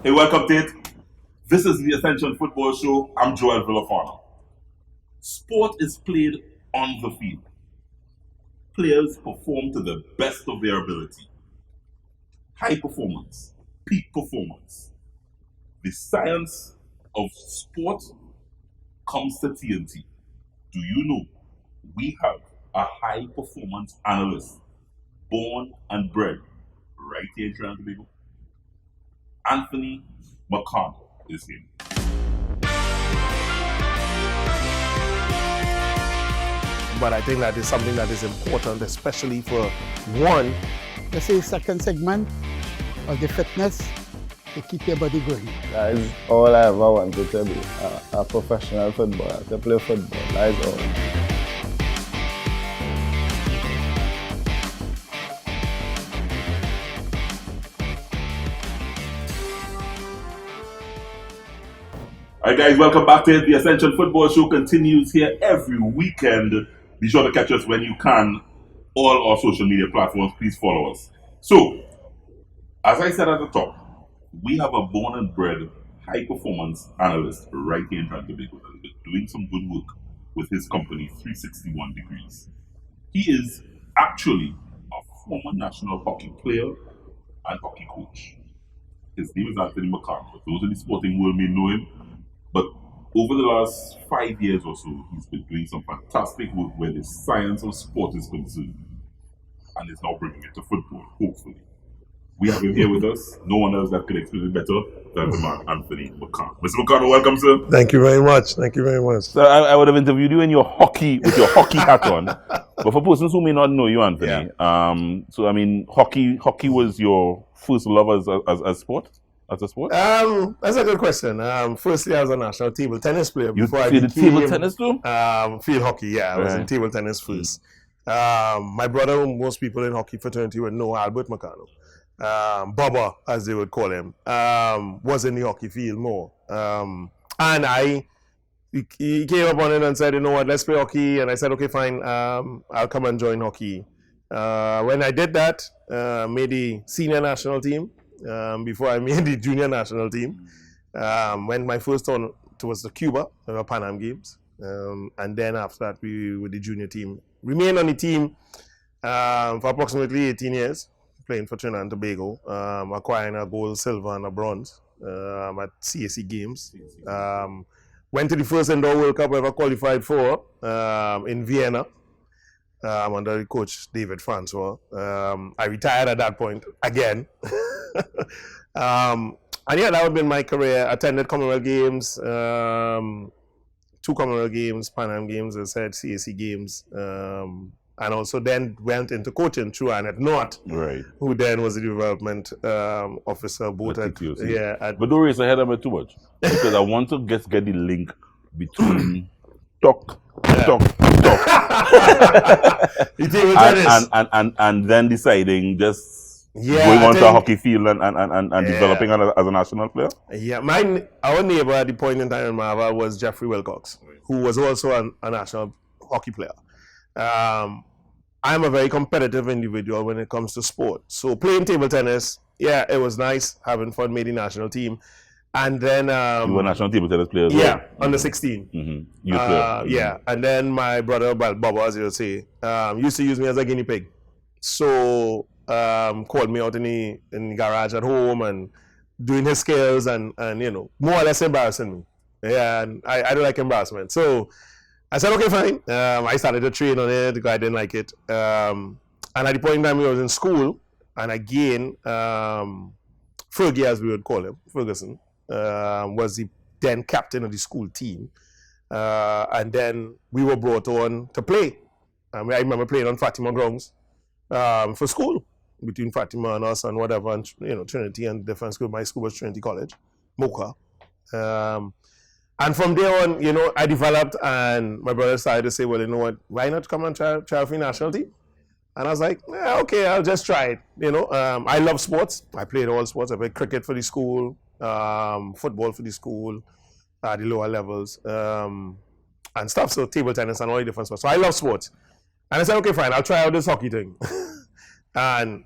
Hey, welcome to it. This is the Ascension Football Show. I'm Joel Villafana. Sport is played on the field. Players perform to the best of their ability. High performance, peak performance. The science of sport comes to TNT. Do you know we have a high performance analyst, born and bred right here in Trinidad and Tobago? Anthony McConnell is here. But I think that is something that is important, especially for one. Let's say second segment of the fitness to keep your body going. That is all I ever wanted to be, a professional footballer, to play football, that is all. All right, guys, welcome back to it. The Ascension Football Show continues here every weekend. Be sure to catch us when you can. All our social media platforms, please follow us. So, as I said at the top, we have a born and bred high performance analyst right here in Trinidad and Tobago that has been doing some good work with his company, 361 Degrees. He is actually a former national hockey player and hockey coach. His name is Anthony McConnell. Those in the sporting world may know him, but over the last 5 years or so, he's been doing some fantastic work where the science of sport is concerned, and is now bringing it to football, hopefully. We have him here with us. No one else that could explain it better than the man, Anthony McConnell. Mr. McConnell, welcome, sir. Thank you very much. Thank you very much. So I would have interviewed you in your hockey with your hockey hat on, but for persons who may not know you, Anthony, so I mean, hockey was your first love as sport, as a sport. That's a good question. Firstly, I was a national table tennis player You before I played became table tennis too? field hockey. Yeah, I was in Right. table tennis first. My brother, who most people in hockey fraternity would know, Albert McConnell. Bubba, as they would call him, was in the hockey field more. And he came up on it and said, you know what, let's play hockey. And I said, okay, fine, I'll come and join hockey. When I did that, made the senior national team before I made the junior national team. When my first turn was the Cuba, the Pan Am Games. And then after that, we with the junior team. Remained on the team for approximately 18 years. Playing for Trinidad and Tobago, acquiring a gold, silver, and a bronze at CAC Games. Went to the first Indoor World Cup I ever qualified for in Vienna under the coach David Francois. I retired at that point again. And yeah, that would have been my career. Attended Commonwealth Games, 2 Commonwealth Games, Pan Am Games, as I said, CAC Games. And also then went into coaching through Annette North, Right. who then was the development officer both At at TTOC. But don't raise your head on me too much, because I want to get the link between talk, the table tennis. and then deciding just Yeah, going I onto a think- hockey field and developing as a national player. Yeah, our neighbor at the point in time in Marva was Jeffrey Wilcox, who was also a national hockey player. I'm a very competitive individual when it comes to sport. So playing table tennis, yeah, it was nice, having fun, made the national team. And then You were a national table tennis player as yeah, well. under 16. Youth player. Yeah, and then my brother, Bubba, as you would say, used to use me as a guinea pig. So called me out in the garage at home and doing his skills and you know, more or less embarrassing me. Yeah, and I don't like embarrassment. So I said, okay, fine. I started to train on it because I didn't like it. And at the point in time I was in school, and again, Fergie, as we would call him, Ferguson, was the then captain of the school team. And then we were brought on to play. I remember playing on Fatima grounds for school, between Fatima and us and whatever, and you know, Trinity and different school. My school was Trinity College, Mocha. And from there on, you know, I developed, and my brother started to say, well, you know what, why not come and try for the national team? And I was like, yeah, okay, I'll just try it. You know, I love sports. I played all sports. I played cricket for the school, football for the school, at the lower levels, and stuff. So table tennis and all the different sports. So I love sports. And I said, okay, fine, I'll try out this hockey thing. And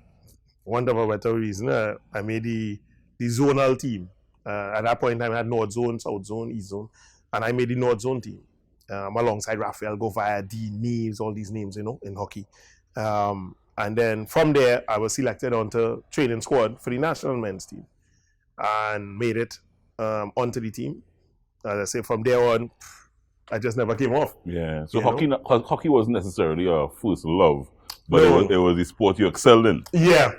one of a better reason, I made the zonal team At that point in time, I had North Zone, South Zone, East Zone, and I made the North Zone team alongside Rafael Govaya, Dean Neves, all these names, in hockey. And then from there, I was selected onto training squad for the national men's team and made it onto the team. As I say, from there on, I just never came off. Yeah. So You hockey wasn't necessarily your first love, but No. it was the sport you excelled in. Yeah,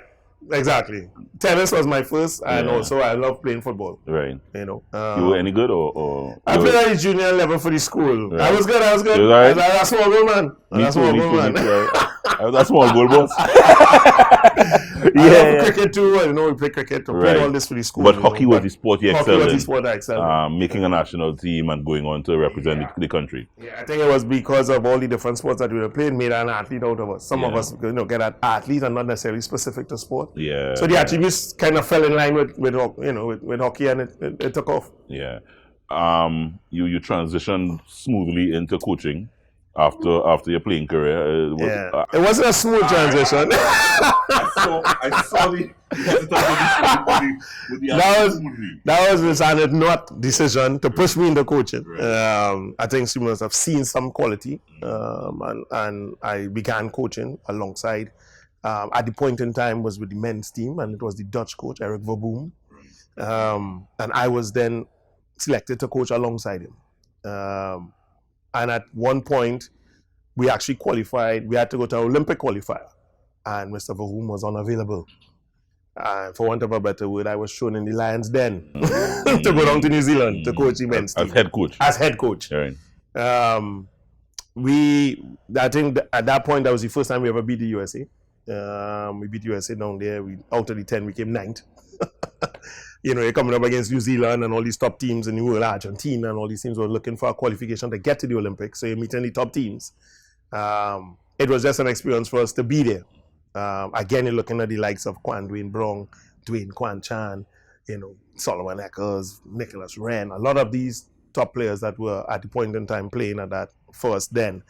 exactly. Tennis was my first, and Yeah. also I love playing football. Right. You were any good or I played at the junior level for the school. Right. I was good. You was all right? I was a small goal man. Me I was a too, small me goal too, man. me too. I was a small goal boss. I love cricket too. We play cricket. We played Right. all this for the school. But hockey was the sport you Hockey excelled was the in. sport I excelled in. Making a national team and going on to represent the country. Yeah, I think it was because of all the different sports that we were playing made an athlete out of us. Some of Yeah. us, get an athlete and not necessarily specific to sport. Yeah. So the attributes kind of fell in line with hockey, and it took off. Yeah. You transitioned smoothly into coaching after your playing career. It wasn't a smooth transition. I saw the with the That was Miss Annette Not decision to push me into coaching. I think she must have seen some quality, and I began coaching alongside. At the point in time was with the men's team, and it was the Dutch coach Eric Verboom, and I was then selected to coach alongside him. And at one point, we actually qualified. We had to go to an Olympic qualifier, and Mr. Verhoeven was unavailable. And for want of a better word, I was thrown in the Lions' Den to go down to New Zealand to coach the men's team. As head coach. As head coach. Right. I think at that point, that was the first time we ever beat the USA. We beat USA down there. Out of the 10, we came 9th. You're coming up against New Zealand and all these top teams in the world, Argentina and all these teams were looking for a qualification to get to the Olympics. So you're meeting the top teams. It was just an experience for us to be there. Again, you're looking at the likes of Kwan Dwayne Brown, Dwayne Kwan Chan, Solomon Eccles, Nicholas Wren, a lot of these top players that were at the point in time playing at that first then.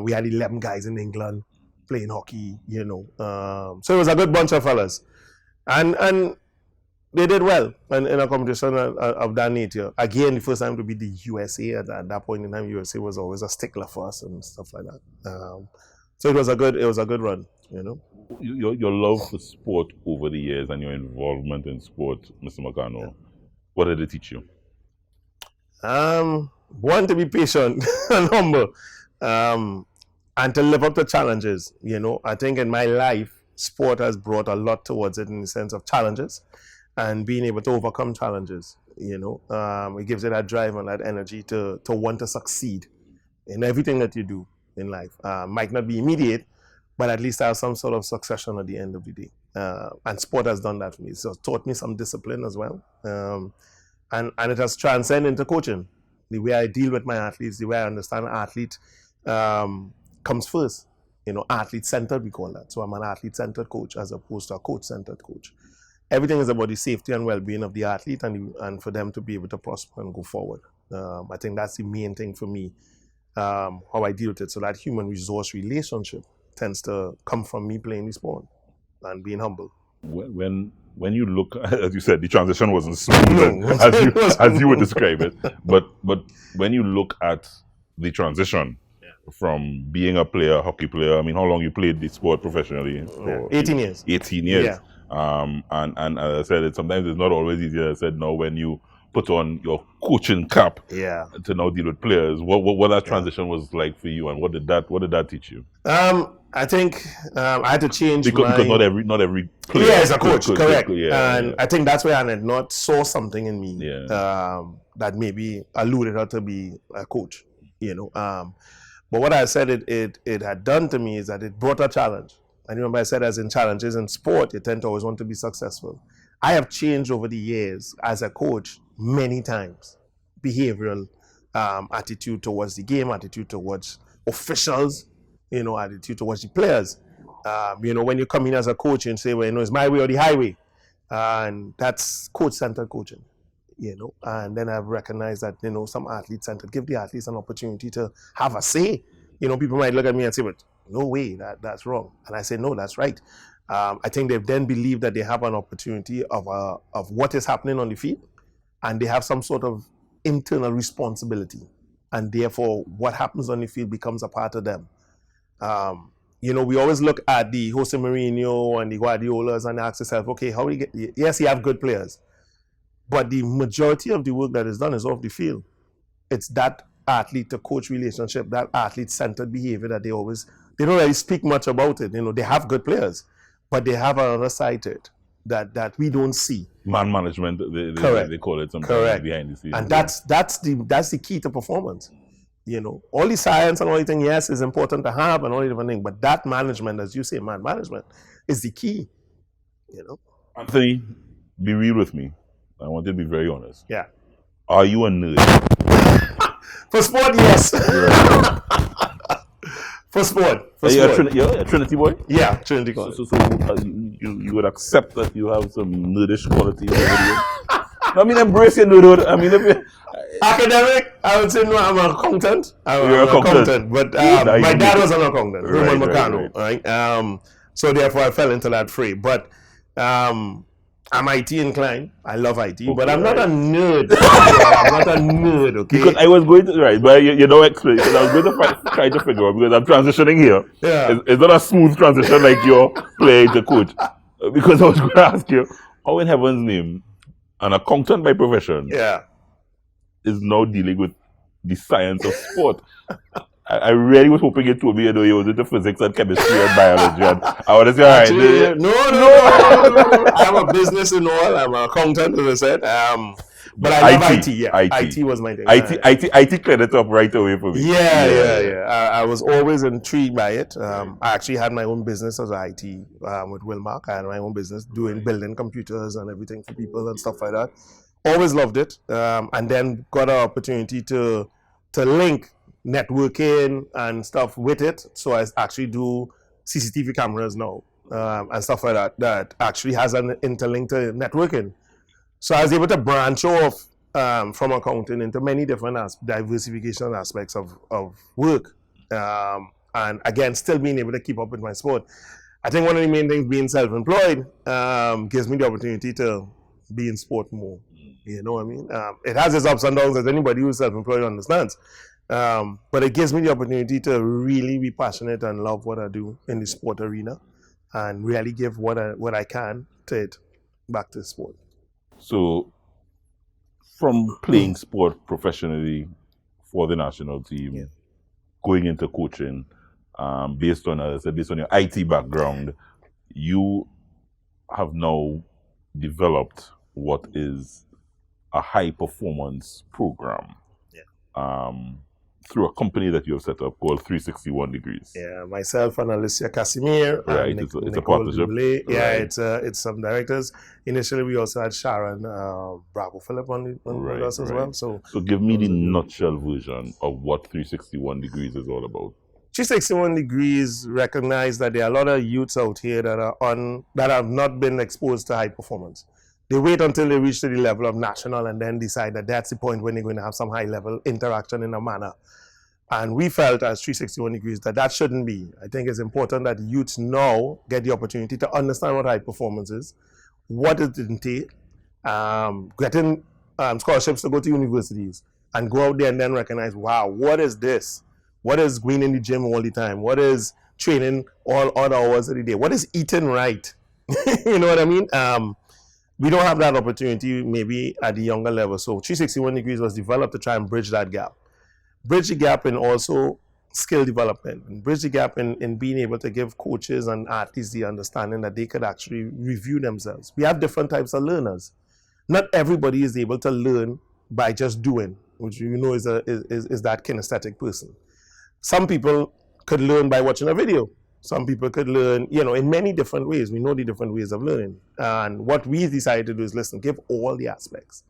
We had 11 guys in England playing hockey, So it was a good bunch of fellas. And they did well in a competition of that nature. Again, the first time to beat the USA at that point in time, USA was always a stickler for us and stuff like that. So it was a good run, Your love for sport over the years and your involvement in sport, Mr. Makano, what did it teach you? One, to be patient and humble, and to live up to challenges. I think in my life, sport has brought a lot towards it in the sense of challenges and being able to overcome challenges. It gives you that drive and that energy to want to succeed in everything that you do in life. Might not be immediate, but at least have some sort of succession at the end of the day. And sport has done that for me. So it's taught me some discipline as well. And it has transcended into coaching. The way I deal with my athletes, the way I understand an athlete comes first. Athlete-centered, we call that. So I'm an athlete-centered coach as opposed to a coach-centered coach. Everything is about the safety and well-being of the athlete and for them to be able to prosper and go forward. I think that's the main thing for me, how I deal with it. So that human resource relationship tends to come from me playing the sport and being humble. When you look, as you said, the transition wasn't smooth as you would describe it. But when you look at the transition from being a hockey player, I mean, how long you played the sport professionally? 18 years. 18 years. Yeah. And as I said, sometimes it's not always easier. I said, no, when you put on your coaching cap to now deal with players, what that transition was like for you, and what did that teach you? I think I had to change because not every player is a coach, correct. And I think that's where I had not saw something in me that maybe alluded her to be a coach, But what I said it had done to me is that it brought a challenge. And remember I said as in challenges in sport, you tend to always want to be successful. I have changed over the years as a coach many times. Behavioral attitude towards the game, attitude towards officials, attitude towards the players. When you come in as a coach and say, well, it's my way or the highway. And that's coach-centered coaching, And then I've recognized that, some athlete-centered, give the athletes an opportunity to have a say. People might look at me and say, but no way, that's wrong. And I say, no, that's right. I think they've then believed that they have an opportunity of what is happening on the field and they have some sort of internal responsibility, and therefore what happens on the field becomes a part of them. We always look at the Jose Mourinho and the Guardiolas and ask ourselves, okay, how do you get? Yes, you have good players, but the majority of the work that is done is off the field. It's that athlete to coach relationship, that athlete-centered behavior that they don't really speak much about it. They have good players, but they have another side to it that we don't see. Man management, they call it sometimes. Correct. Behind the scenes. And that's the key to performance. All the science and all the things, yes, is important to have and all the different things, but that management, as you say, man management, is the key. Anthony, be real with me. I want you to be very honest. Yeah. Are you a nerd? For sport, yes. For sport. You're a Trinity boy? Yeah, Trinity College. So you would accept that you have some nerdish qualities over you? I mean, embrace your nerdhood. I mean, academic, I would say no, I'm an accountant. You're an accountant. But my dad was an accountant, Roman Meccano, right? So therefore I fell into that fray. But I'm IT inclined. I love IT, okay, but I'm not a nerd. I'm not a nerd, okay? Because I was going to, right, but you don't explain. Because I was going to try to figure out, because I'm transitioning here. Yeah. It's not a smooth transition like you're playing to coach. Because I was going to ask you, how in heaven's name, an accountant by profession is now dealing with the science of sport? I really was hoping you told me, you was into physics and chemistry and biology. And I would say, all right. Actually, no. I'm a business and all. I'm an accountant, as I said. But I love IT. Yeah, IT was my thing. IT cleared it up right away for me. Yeah. I was always intrigued by it. I actually had my own business as an IT with Wilmark. I had my own business building computers and everything for people and stuff like that. Always loved it. And then got an opportunity to link networking and stuff with it. So I actually do CCTV cameras now and stuff like that actually has an interlink to networking. So I was able to branch off from accounting into many different diversification aspects of work. And again, still being able to keep up with my sport. I think one of the main things being self-employed gives me the opportunity to be in sport more. You know what I mean? It has its ups and downs, as anybody who's self-employed understands. But it gives me the opportunity to really be passionate and love what I do in the sport arena and really give what I can to it back to sport. So, from playing sport professionally for the national team, going into coaching, based on your IT background, you have now developed what is a high performance program. Through a company that you have set up called 361 Degrees. Yeah, myself and Alicia Casimir. Right, it's a partnership. Yeah, it's some directors. Initially, we also had Sharon Bravo Phillip on with us as well. So give me the nutshell version of what 361 Degrees is all about. 361 Degrees recognize that there are a lot of youths out here that have not been exposed to high performance. They wait until they reach to the level of national and then decide that that's the point when they're going to have some high level interaction in a manner. And we felt as 361 Degrees that shouldn't be. I think it's important that youths now get the opportunity to understand what high performance is, what it entails, getting scholarships to go to universities and go out there and then recognize, wow, what is this? What is going in the gym all the time? What is training all odd hours of the day? What is eating right? You know what I mean? We don't have that opportunity maybe at the younger level. So 361 Degrees was developed to try and bridge that gap. Bridge the gap in also skill development, and bridge the gap in being able to give coaches and athletes the understanding that they could actually review themselves. We have different types of learners. Not everybody is able to learn by just doing, which you know is that kinesthetic person. Some people could learn by watching a video. Some people could learn, in many different ways. We know the different ways of learning. And what we decided to do is, listen, give all the aspects.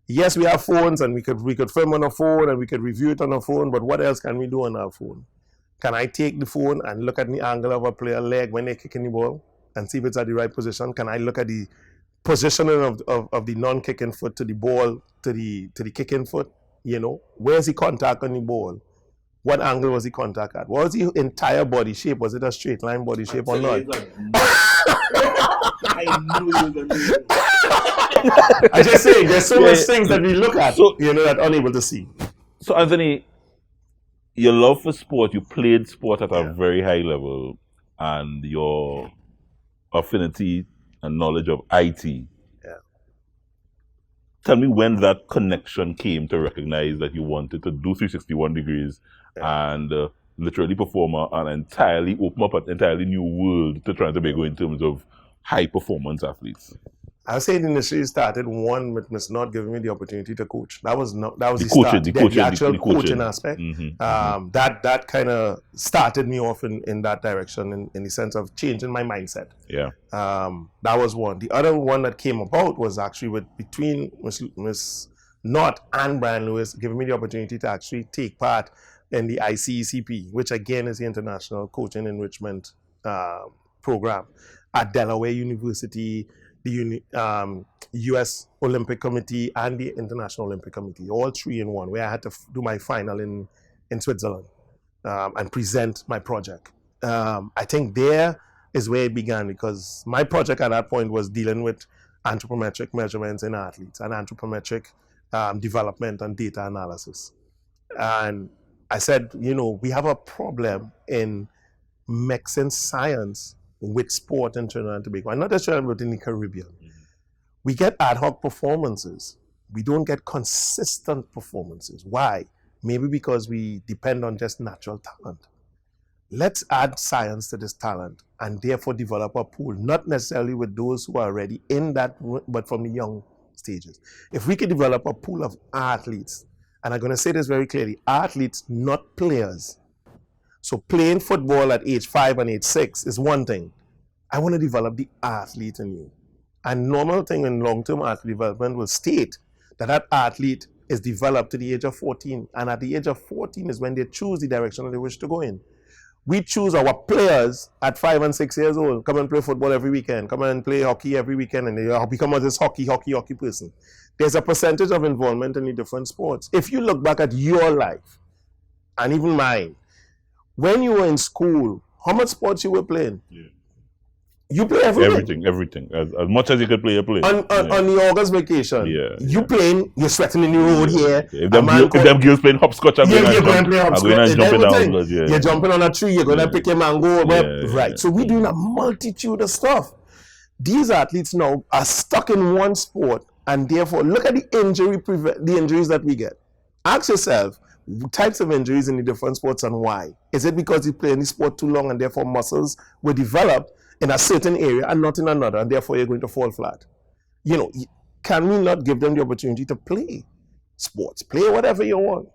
Yes, we have phones and we could film on a phone and we could review it on a phone, but what else can we do on our phone? Can I take the phone and look at the angle of a player's leg when they're kicking the ball and see if it's at the right position? Can I look at the positioning of the non-kicking foot to the ball, to the kicking foot? Where's the contact on the ball? What angle was the contact at? What was the entire body shape? Was it a straight line body shape or not? I knew you were going to do it. I just say there's so much things that we look at, So- that unable to see. So, Anthony, your love for sport, you played sport at a very high level, and your affinity and knowledge of IT. Yeah. Tell me when that connection came to recognize that you wanted to do 361 degrees and literally perform an entirely open up an entirely new world to Trinidad and Tobago in terms of high performance athletes. I would say the initially started one with Miss not giving me the opportunity to coach. That was the coaching, start. the Actual coaching. coaching aspect. Mm-hmm. That kind of started me off in that direction in the sense of changing my mindset. Yeah. That was one. The other one that came about was actually between Miss Knott and Brian Lewis giving me the opportunity to actually take part in the ICECP, which again is the International Coaching Enrichment Program at Delaware University, the U.S. Olympic Committee, and the International Olympic Committee, all three in one, where I had to do my final in Switzerland and present my project. I think there is where it began, because my project at that point was dealing with anthropometric measurements in athletes and anthropometric development and data analysis. And I said, we have a problem in mixing science with sport in Trinidad and Tobago, and not just Trinidad, but in the Caribbean. We get ad hoc performances. We don't get consistent performances. Why? Maybe because we depend on just natural talent. Let's add science to this talent and therefore develop a pool, not necessarily with those who are already in that, but from the young stages. If we could develop a pool of athletes, and I'm going to say this very clearly, athletes, not players. So playing football at age 5 and age 6 is one thing. I want to develop the athlete in you. And normal thing in long-term athlete development will state that athlete is developed to the age of 14. And at the age of 14 is when they choose the direction that they wish to go in. We choose our players at 5 and 6 years old. Come and play football every weekend. Come and play hockey every weekend. And they become this hockey person. There's a percentage of involvement in the different sports. If you look back at your life, and even mine, when you were in school, how much sports you were playing? Yeah. You play everything. Everything. As much as you could play, you play. On the August vacation, you playing, you're sweating in the road here. If them girls playing hopscotch, I'm going and jumping down. You're jumping on a tree, you're going to pick a mango. Right. So we're doing a multitude of stuff. These athletes now are stuck in one sport, and therefore, look at the injuries that we get. Ask yourself, types of injuries in the different sports and why. Is it because you play in the sport too long and therefore muscles were developed in a certain area and not in another, and therefore you're going to fall flat? Can we not give them the opportunity to play sports, play whatever you want,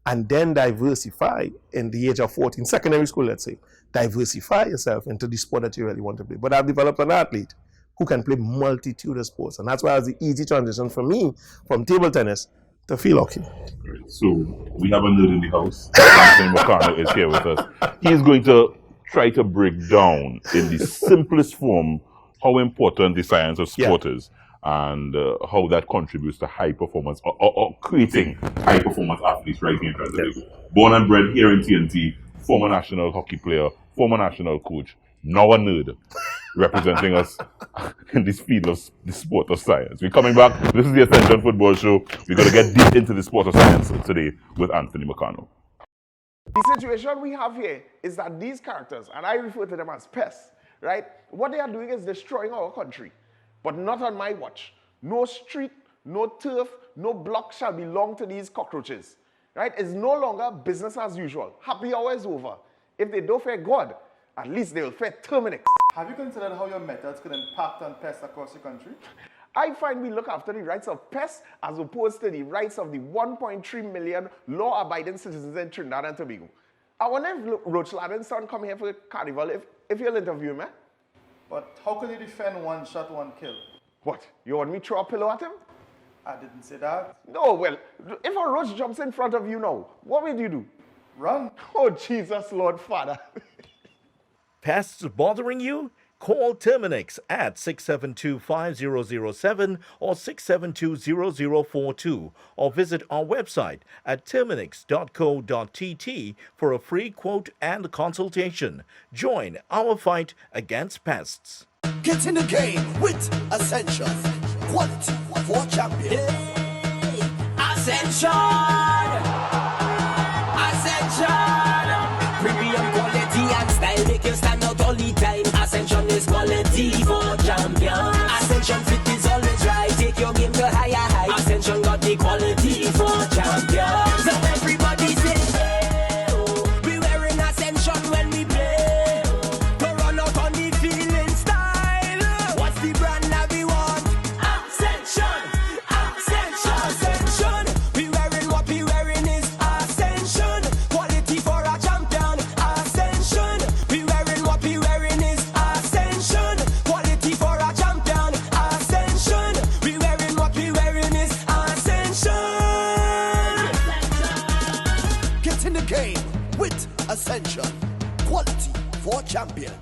and then diversify in the age of 14, secondary school, let's say, diversify yourself into the sport that you really want to play. But I've developed an athlete who can play multitude of sports, and that's why it was the easy transition for me from table tennis to field hockey. So we have a nerd in the house. Anthony McConnell is here with us. He's going to try to break down in the simplest form how important the science of sport is, and how that contributes to high performance or creating high performance athletes right here in Trinidad. Born and bred here in TNT, former national hockey player, former national coach, now a nerd representing us in this field of the sport of science. We're coming back. This is the Ascension Football Show. We're going to get deep into the sport of science today with Anthony McConnell. The situation we have here is that these characters, and I refer to them as pests, right? What they are doing is destroying our country, but not on my watch. No street, no turf, no block shall belong to these cockroaches, right? It's no longer business as usual. Happy hour is over. If they don't fear God, at least they will fear Terminix. Have you considered how your methods could impact on pests across the country? I find we look after the rights of pests as opposed to the rights of the 1.3 million law-abiding citizens in Trinidad and Tobago. I wonder if Roach Ladden's son come here for carnival, if you'll interview me. But how can you defend one shot, one kill? What, you want me to throw a pillow at him? I didn't say that. No, well, if a roach jumps in front of you now, what will you do? Run. Oh, Jesus, Lord Father. Pests bothering you? Call Terminix at 672-5007 or 672-0042 or visit our website at terminix.co.tt for a free quote and consultation. Join our fight against pests. Get in the game with Ascension. Quality for champions. Ascension. Premium quality and style make you stand out all the time. Ascension is quality for champions. Ascension fit is always right. Take your game to higher heights. Ascension got the quality for champions. So everybody say, hey, oh, we wearing Ascension when we play. To run out on the field in style. What's the brand that we want? Ascension. We wearing what we wearing is Ascension. Quality for a champion. Ascension. We wearing what we wearing is Ascension. Quality for a champion. Ascension. We wearing what we wearing is Ascension. Get in the game with Ascension. Quality for champions.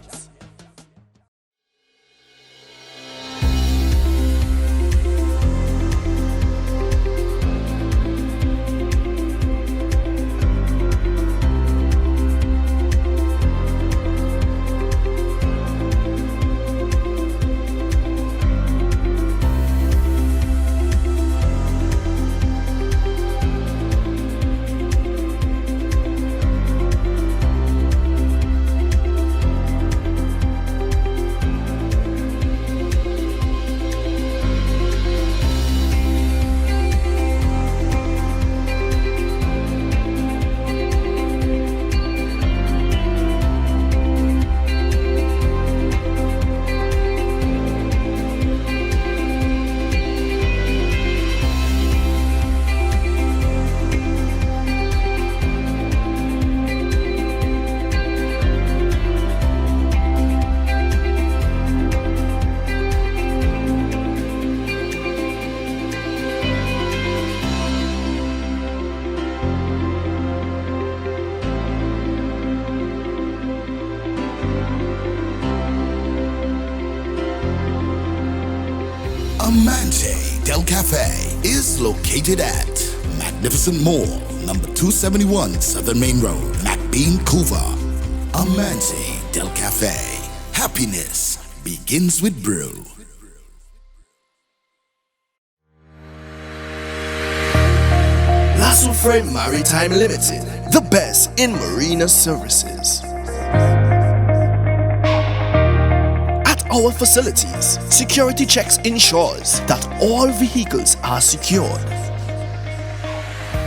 Amante Del Cafe is located at Magnificent Mall, number 271 Southern Main Road, McBean, Couva. Amante Del Cafe. Happiness begins with brew. Lasso Frame Maritime Limited, the best in marina services. At our facilities, security checks ensures that all vehicles are secured.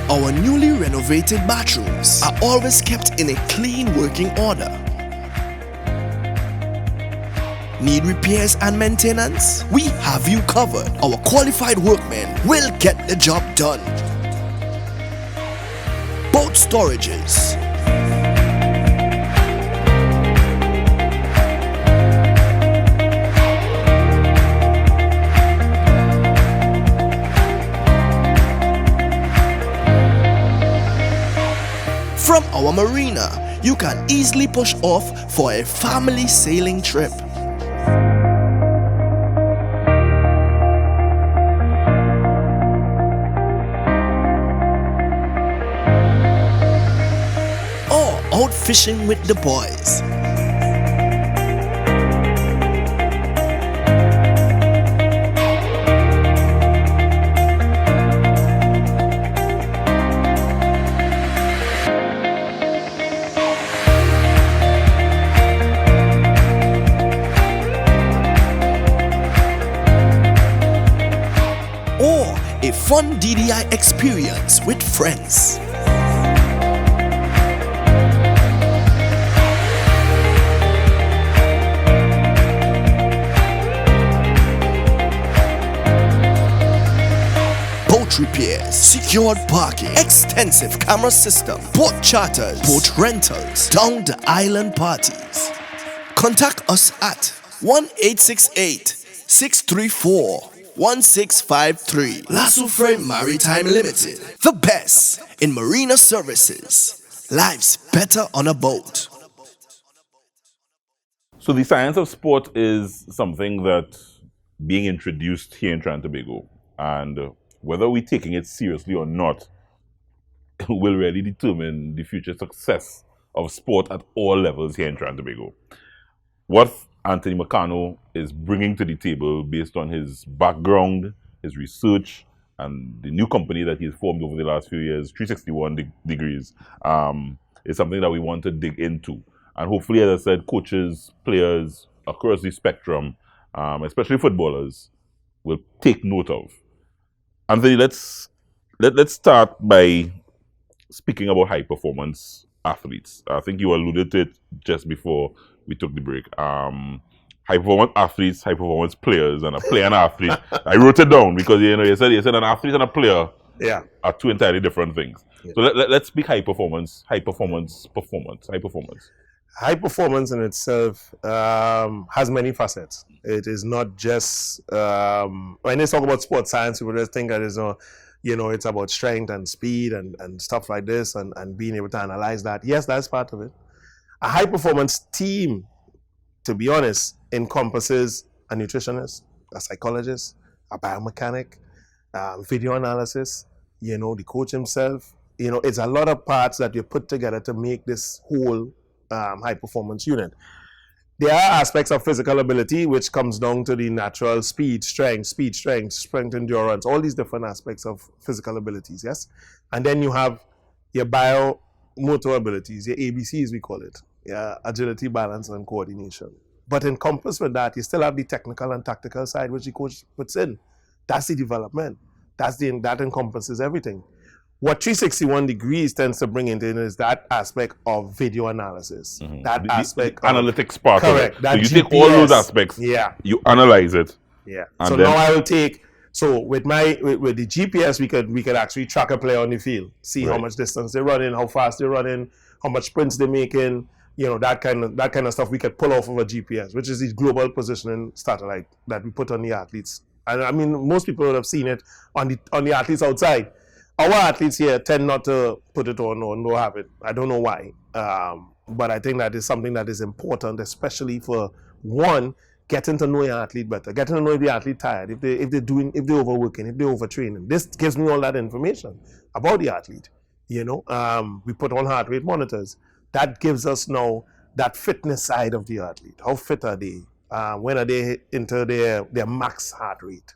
Our newly renovated bathrooms are always kept in a clean working order. Need repairs and maintenance? We have you covered. Our qualified workmen will get the job done. Boat storages. From our marina, you can easily push off for a family sailing trip. Or out fishing with the boys. Or a fun DDI experience with friends. Boat repairs, secured parking, extensive camera system, boat charters, boat rentals, down the island parties. Contact us at 1-868-634-1653. Lasso Frame Maritime Limited, the best in marina services. Life's better on a boat. So the science of sport is something that being introduced here in Trinidad and Tobago, and whether we're taking it seriously or not will really determine the future success of sport at all levels here in Trinidad and Tobago. What Anthony Macano is bringing to the table based on his background, his research, and the new company that he's formed over the last few years, 361 Degrees, is something that we want to dig into. And hopefully, as I said, coaches, players across the spectrum, especially footballers, will take note of. Anthony, let's start by speaking about high performance athletes. I think you alluded to it just before we took the break. High performance athletes, high performance players, and a player and athlete. I wrote it down because you said an athlete and a player are two entirely different things. Yeah. So let's speak high performance. High performance in itself has many facets. It is not just when they talk about sports science, people just think that it's about strength and speed and stuff like this and being able to analyze that. Yes, that's part of it. A high performance team, to be honest, encompasses a nutritionist, a psychologist, a biomechanic, video analysis, the coach himself. It's a lot of parts that you put together to make this whole high performance unit. There are aspects of physical ability which comes down to the natural speed, strength, endurance, all these different aspects of physical abilities, yes? And then you have your biomotor abilities, your ABCs we call it, agility, balance, and coordination. But encompassed with that, you still have the technical and tactical side which the coach puts in. That's the development. That encompasses everything. What 361 Degrees tends to bring into it is that aspect of video analysis. Mm-hmm. That aspect the analytics part correct, of it. So you take all those aspects, you analyze it. Yeah. So now I will take, with the GPS, we could actually track a player on the field, see how much distance they're running, how fast they're running, how much sprints they're making, that kind of stuff we could pull off of a GPS, which is the global positioning satellite that we put on the athletes. And I mean, most people would have seen it on the athletes outside. Our athletes here tend not to put it on or no have it. I don't know why. But I think that is something that is important, especially for one, getting to know your athlete better, getting to know if the athlete tired, if they're overworking, if they're overtraining. This gives me all that information about the athlete. We put on heart rate monitors. That gives us now that fitness side of the athlete. How fit are they? When are they into their max heart rate?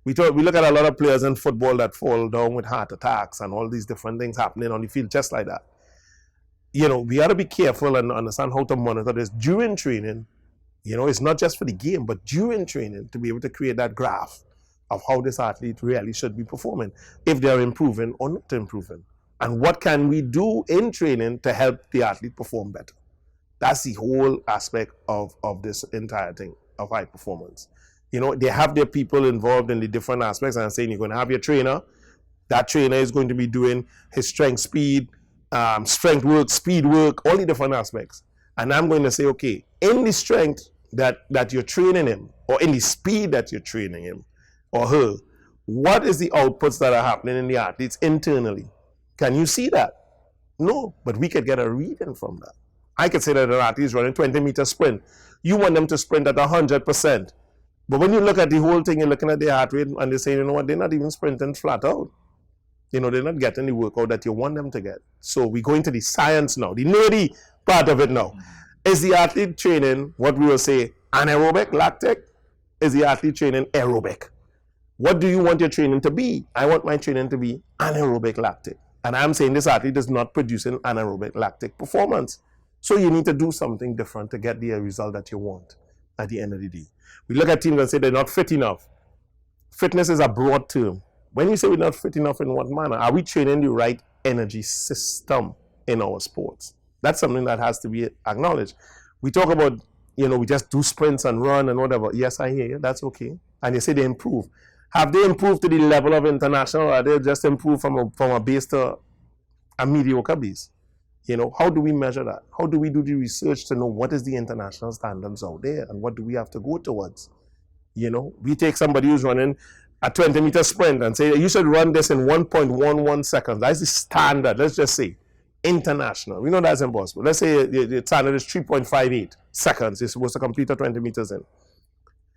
We look at a lot of players in football that fall down with heart attacks and all these different things happening on the field just like that. We got to be careful and understand how to monitor this during training. It's not just for the game, but during training to be able to create that graph of how this athlete really should be performing, if they're improving or not improving. And what can we do in training to help the athlete perform better? That's the whole aspect of this entire thing of high performance. They have their people involved in the different aspects, and I'm saying you're going to have your trainer. That trainer is going to be doing his strength strength work, speed work, all the different aspects. And I'm going to say, okay, in the strength that you're training him, or in the speed that you're training him or her, what is the outputs that are happening in the athletes internally? Can you see that? No, but we could get a reading from that. I could say that an athlete is running 20-meter sprint. You want them to sprint at 100%. But when you look at the whole thing, you're looking at their heart rate and they say, you know what, they're not even sprinting flat out. They're not getting the workout that you want them to get. So we go into the science now, the nerdy part of it now. Is the athlete training what we will say anaerobic, lactic? Is the athlete training aerobic? What do you want your training to be? I want my training to be anaerobic, lactic. And I'm saying this athlete is not producing anaerobic, lactic performance. So you need to do something different to get the result that you want at the end of the day. We look at teams and say they're not fit enough. Fitness is a broad term. When you say we're not fit enough, in what manner? Are we training the right energy system in our sports? That's something that has to be acknowledged. We talk about, we just do sprints and run and whatever. Yes, I hear you. That's okay. And you say they improve. Have they improved to the level of international, or are they just improved from a base to a mediocre base? How do we measure that? How do we do the research to know what is the international standards out there and what do we have to go towards? We take somebody who's running a 20-meter sprint and say, you should run this in 1.11 seconds. That's the standard, let's just say, international. We know that's impossible. Let's say the standard is 3.58 seconds. You're supposed to complete a 20 meters in.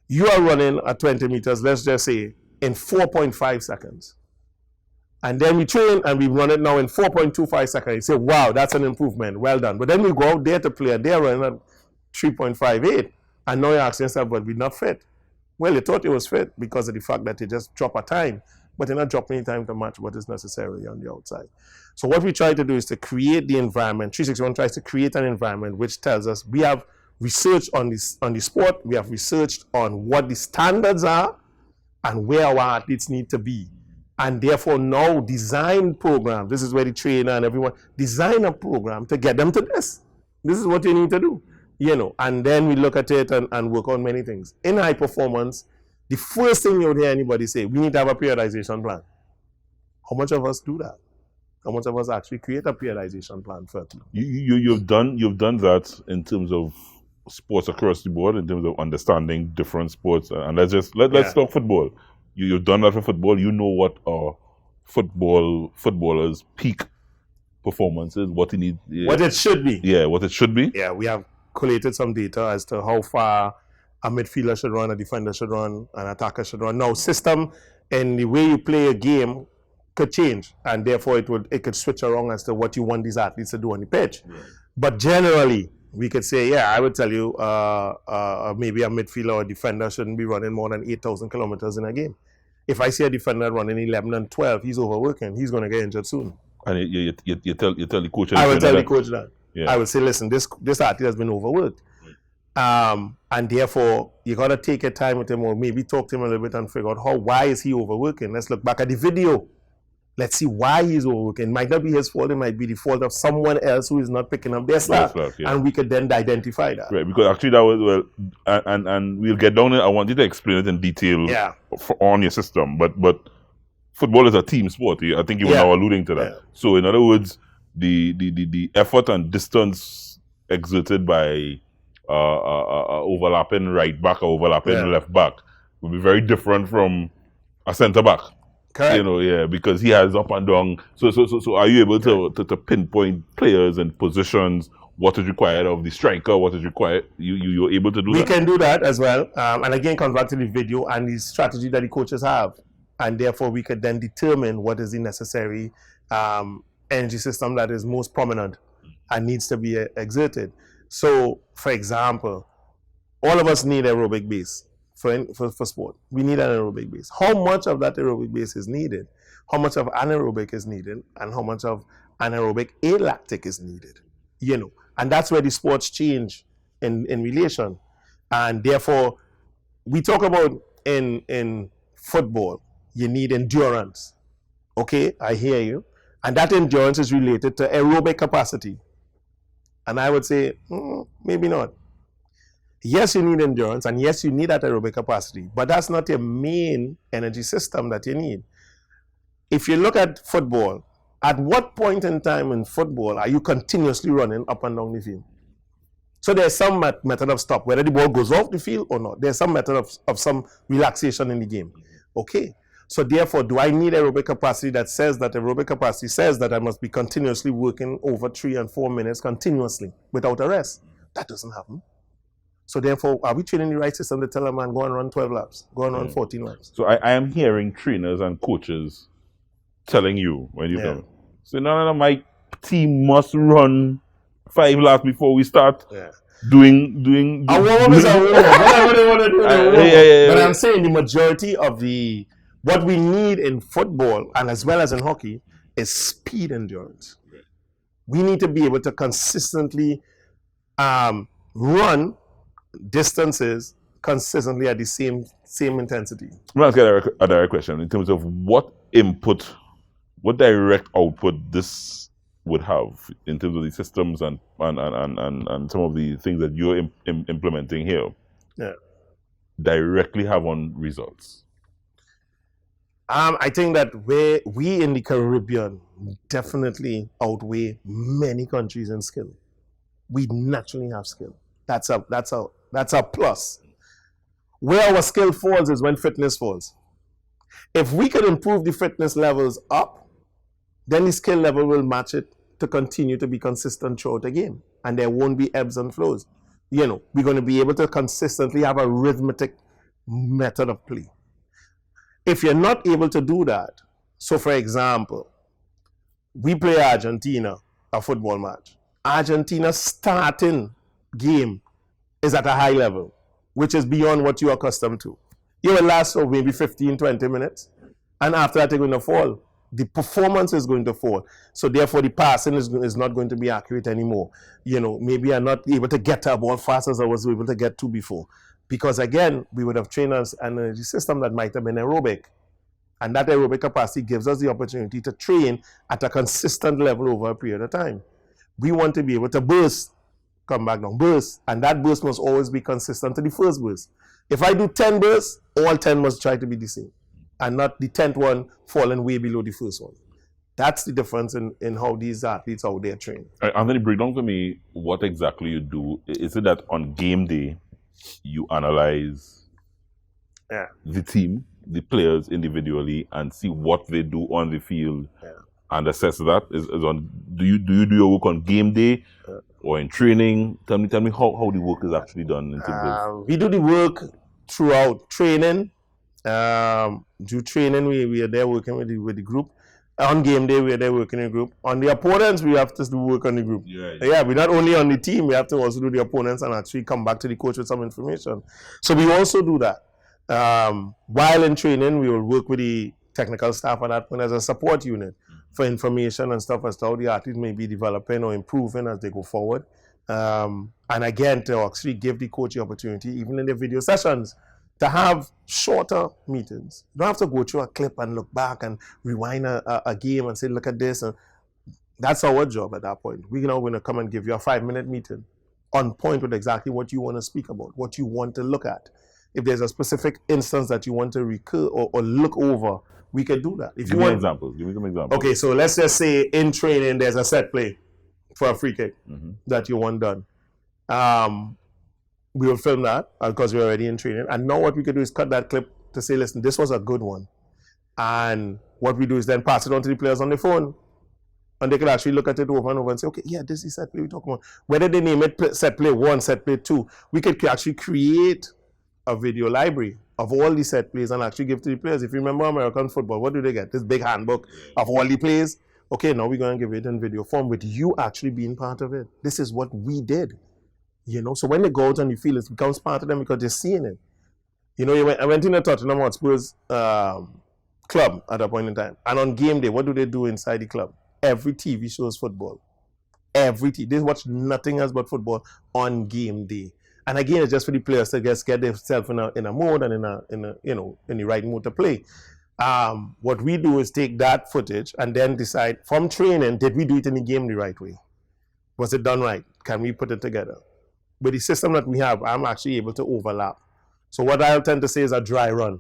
You are running at 20 meters, let's just say, in 4.5 seconds. And then we train and we run it now in 4.25 seconds. You say, wow, that's an improvement. Well done. But then we go out there to play and they're running at 3.58. And now you're asking yourself, but we're not fit. Well, you thought it was fit because of the fact that you just drop a time, but you're not dropping any time to match what is necessary on the outside. So what we try to do is to create the environment. 361 tries to create an environment which tells us we have research on the sport, we have researched on what the standards are and where our athletes need to be. And therefore now design programs. This is where the trainer and everyone design a program to get them to this. This is what you need to do. And then we look at it and work on many things. In high performance, the first thing you would hear anybody say, we need to have a periodization plan. How much of us do that? How much of us actually create a periodization plan first? You've done that in terms of sports across the board, in terms of understanding different sports. And let's talk football. You've done that for football. You know what footballers' peak performance is, what he needs. What it should be. Yeah, what it should be. Yeah, we have collated some data as to how far a midfielder should run, a defender should run, an attacker should run. Now, system and the way you play a game could change, and therefore it could switch around as to what you want these athletes to do on the pitch. Right. But generally, we could say, I would tell you, maybe a midfielder or a defender shouldn't be running more than 8,000 kilometers in a game. If I see a defender running 11 and 12, he's overworking. He's going to get injured soon. And you tell the coach. I will tell the coach that. Yeah. I will say, listen, this athlete has been overworked. And therefore, you got to take your time with him, or maybe talk to him a little bit and figure out why is he overworking. Let's look back at the video. Let's see why he's overworking. It might not be his fault. It might be the fault of someone else who is not picking up their slack. And we could then identify that. Right, because actually that was, and we'll get down there. I want you to explain it in detail on your system. But football is a team sport. I think you were now alluding to that. Yeah. So in other words, the effort and distance exerted by overlapping right back or overlapping left back will be very different from a centre back. Correct. Because he has up and down. So are you able to pinpoint players and positions, what is required of the striker, what is required? You're able to do that? We can do that as well. And again, come back to the video and the strategy that the coaches have. And therefore, we could then determine what is the necessary energy system that is most prominent and needs to be exerted. So, for example, all of us need aerobic base. For sport, we need an aerobic base. How much of that aerobic base is needed? How much of anaerobic is needed? And how much of anaerobic alactic is needed? And that's where the sports change in relation. And therefore, we talk about in football, you need endurance. Okay, I hear you. And that endurance is related to aerobic capacity. And I would say, maybe not. Yes, you need endurance, and yes, you need that aerobic capacity, but that's not your main energy system that you need. If you look at football, at what point in time in football are you continuously running up and down the field? So there's some method of stop, whether the ball goes off the field or not. There's some method of some relaxation in the game. Okay, so therefore, do I need aerobic capacity that says that I must be continuously working over 3 and 4 minutes continuously without a rest? That doesn't happen. So therefore, are we training the right system to tell a man, go and run 12 laps, go and run 14 laps? So I am hearing trainers and coaches telling you, when you come, say, no, my team must run 5 laps before we start doing a warm-up is a warm-up. Whatever they want to do, But I'm saying the majority of what we need in football, and as well as in hockey, is speed endurance. We need to be able to consistently run distances consistently at the same intensity. I'm going to ask you a direct question in terms of what direct output this would have in terms of the systems and some of the things that you're implementing here. Yeah. Directly have on results. I think that we in the Caribbean definitely outweigh many countries in skill. We naturally have skill. That's a plus. Where our skill falls is when fitness falls. If we can improve the fitness levels up, then the skill level will match it to continue to be consistent throughout the game. And there won't be ebbs and flows. We're going to be able to consistently have a rhythmic method of play. If you're not able to do that, so for example, we play Argentina, a football match. Argentina's starting game is at a high level. which is beyond what you're accustomed to. It will last for maybe 15, 20 minutes. And after that, they're going to fall. The performance is going to fall. So therefore, the passing is not going to be accurate anymore. Maybe I'm not able to get to a ball fast as I was able to get to before. Because again, we would have trained us an energy system that might have been aerobic. And that aerobic capacity gives us the opportunity to train at a consistent level over a period of time. We want to be able to burst, come back down, burst. And that burst must always be consistent to the first burst. If I do 10 bursts, all 10 must try to be the same. And not the 10th one falling way below the first one. That's the difference in how these athletes out there train. Anthony, break down for me what exactly you do. Is it that on game day, you analyze the team, the players individually, and see what they do on the field and assess that? Do you do your work on game day or in training? Tell me how the work is actually done in terms of... We do the work throughout training. Do training, we are there working with the group. On game day, we are there working in the group. On the opponents, we have to do work on the group. We're not only on the team, we have to also do the opponents and actually come back to the coach with some information. So we also do that. While in training, we will work with the technical staff at that point as a support unit for information and stuff as to how the athletes may be developing or improving as they go forward. And again, to actually give the coach the opportunity, even in the video sessions, to have shorter meetings. You don't have to go through a clip and look back and rewind a game and say, look at this. And that's our job at that point. We're going to come and give you a 5-minute meeting on point with exactly what you want to speak about, what you want to look at. If there's a specific instance that you want to recur or look over, we can do that. Give me some examples. Okay, so let's just say in training, there's a set play for a free kick that you want done. We will film that because we're already in training. And now what we can do is cut that clip to say, listen, this was a good one. And what we do is then pass it on to the players on the phone. And they can actually look at it over and over and say, okay, yeah, this is set play we're talking about. Whether they name it set play 1, set play 2, we could actually create a video library of all the set plays and actually give to the players. If you remember American football, what do they get? This big handbook of all the plays. Okay, now we're going to give it in video form with you actually being part of it. This is what we did. So when they go out on the field, it becomes part of them because they're seeing it. I went in a Tottenham Hotspur's club at a point in time. And on game day, what do they do inside the club? Every TV shows football. They watch nothing else but football on game day. And again, it's just for the players to just get themselves in a mode and in the right mood to play. What we do is take that footage and then decide from training, did we do it in the game the right way? Was it done right? Can we put it together? With the system that we have, I'm actually able to overlap. So what I'll tend to say is a dry run.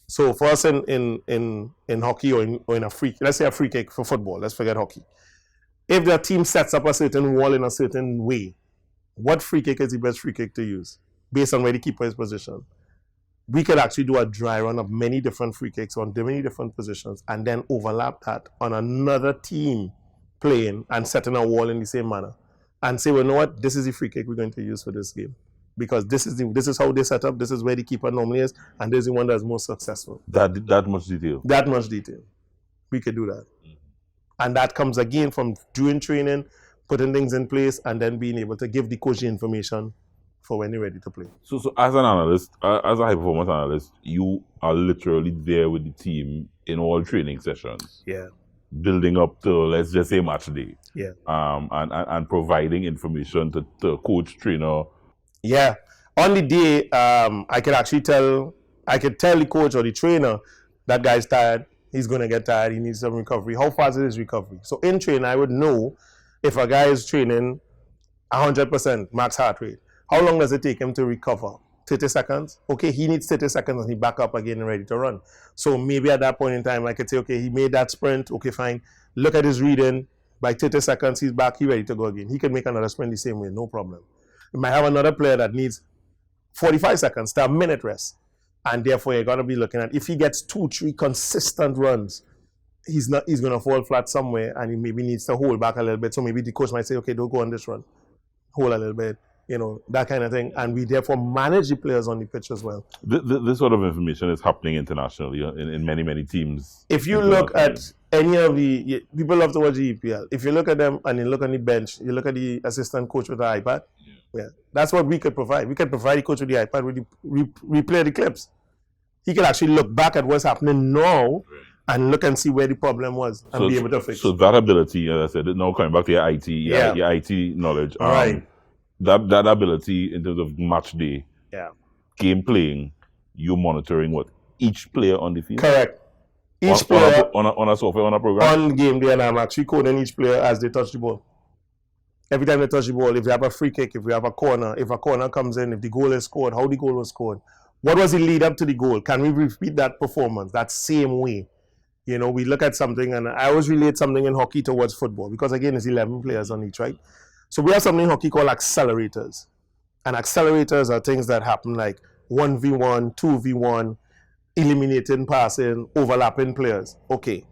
So for us in hockey or in a free, let's say a free kick for football, let's forget hockey. If the team sets up a certain wall in a certain way, what free kick is the best free kick to use based on where the keeper is positioned? We could actually do a dry run of many different free kicks on many different positions and then overlap that on another team playing and setting a wall in the same manner. And say, well, you know what? This is the free kick we're going to use for this game. Because this is how they set up, this is where the keeper normally is, and this is the one that's most successful. That much detail? That much detail. We could do that. And that comes again from doing training, putting things in place, and then being able to give the coach the information for when they're ready to play. So as an analyst, as a high-performance analyst, you are literally there with the team in all training sessions. Yeah. Building up to, let's just say, match day. Yeah. And providing information to coach, trainer. Yeah. On the day, I could tell the coach or the trainer, that guy's tired, he's going to get tired, he needs some recovery. How fast is his recovery? So in training, I would know if a guy is training 100% max heart rate, how long does it take him to recover? 30 seconds? Okay, he needs 30 seconds and he back up again and ready to run. So maybe at that point in time, I could say, okay, he made that sprint, okay, fine. Look at his reading. By 30 seconds, he's back, he's ready to go again. He can make another sprint the same way, no problem. You might have another player that needs 45 seconds to a minute rest. And therefore, you're going to be looking at, if he gets 2-3 consistent runs, he's going to fall flat somewhere and he maybe needs to hold back a little bit. So maybe the coach might say, okay, don't go on this run. Hold a little bit. that kind of thing. And we therefore manage the players on the pitch as well. This sort of information is happening internationally in many, many teams. If you look at any of the, people love to watch the EPL. If you look at them and you look on the bench, you look at the assistant coach with the iPad, that's what we could provide. We could provide the coach with the iPad with replay the clips. He could actually look back at what's happening now and look and see where the problem was and be able to fix it. So that ability, as I said, now coming back to your IT, your IT knowledge, right. That ability in terms of match day, game playing, you're monitoring what? Each player on the field? Correct. Each player on a software, on a program? On game day, and I'm actually coding each player as they touch the ball. Every time they touch the ball, if they have a free kick, if we have a corner, if a corner comes in, if the goal is scored, how the goal was scored. What was the lead up to the goal? Can we repeat that performance, that same way? We look at something, and I always relate something in hockey towards football, because again, it's 11 players on each, right? So we have something in hockey called accelerators. And accelerators are things that happen like 1v1, 2v1, eliminating, passing, overlapping players. Okay,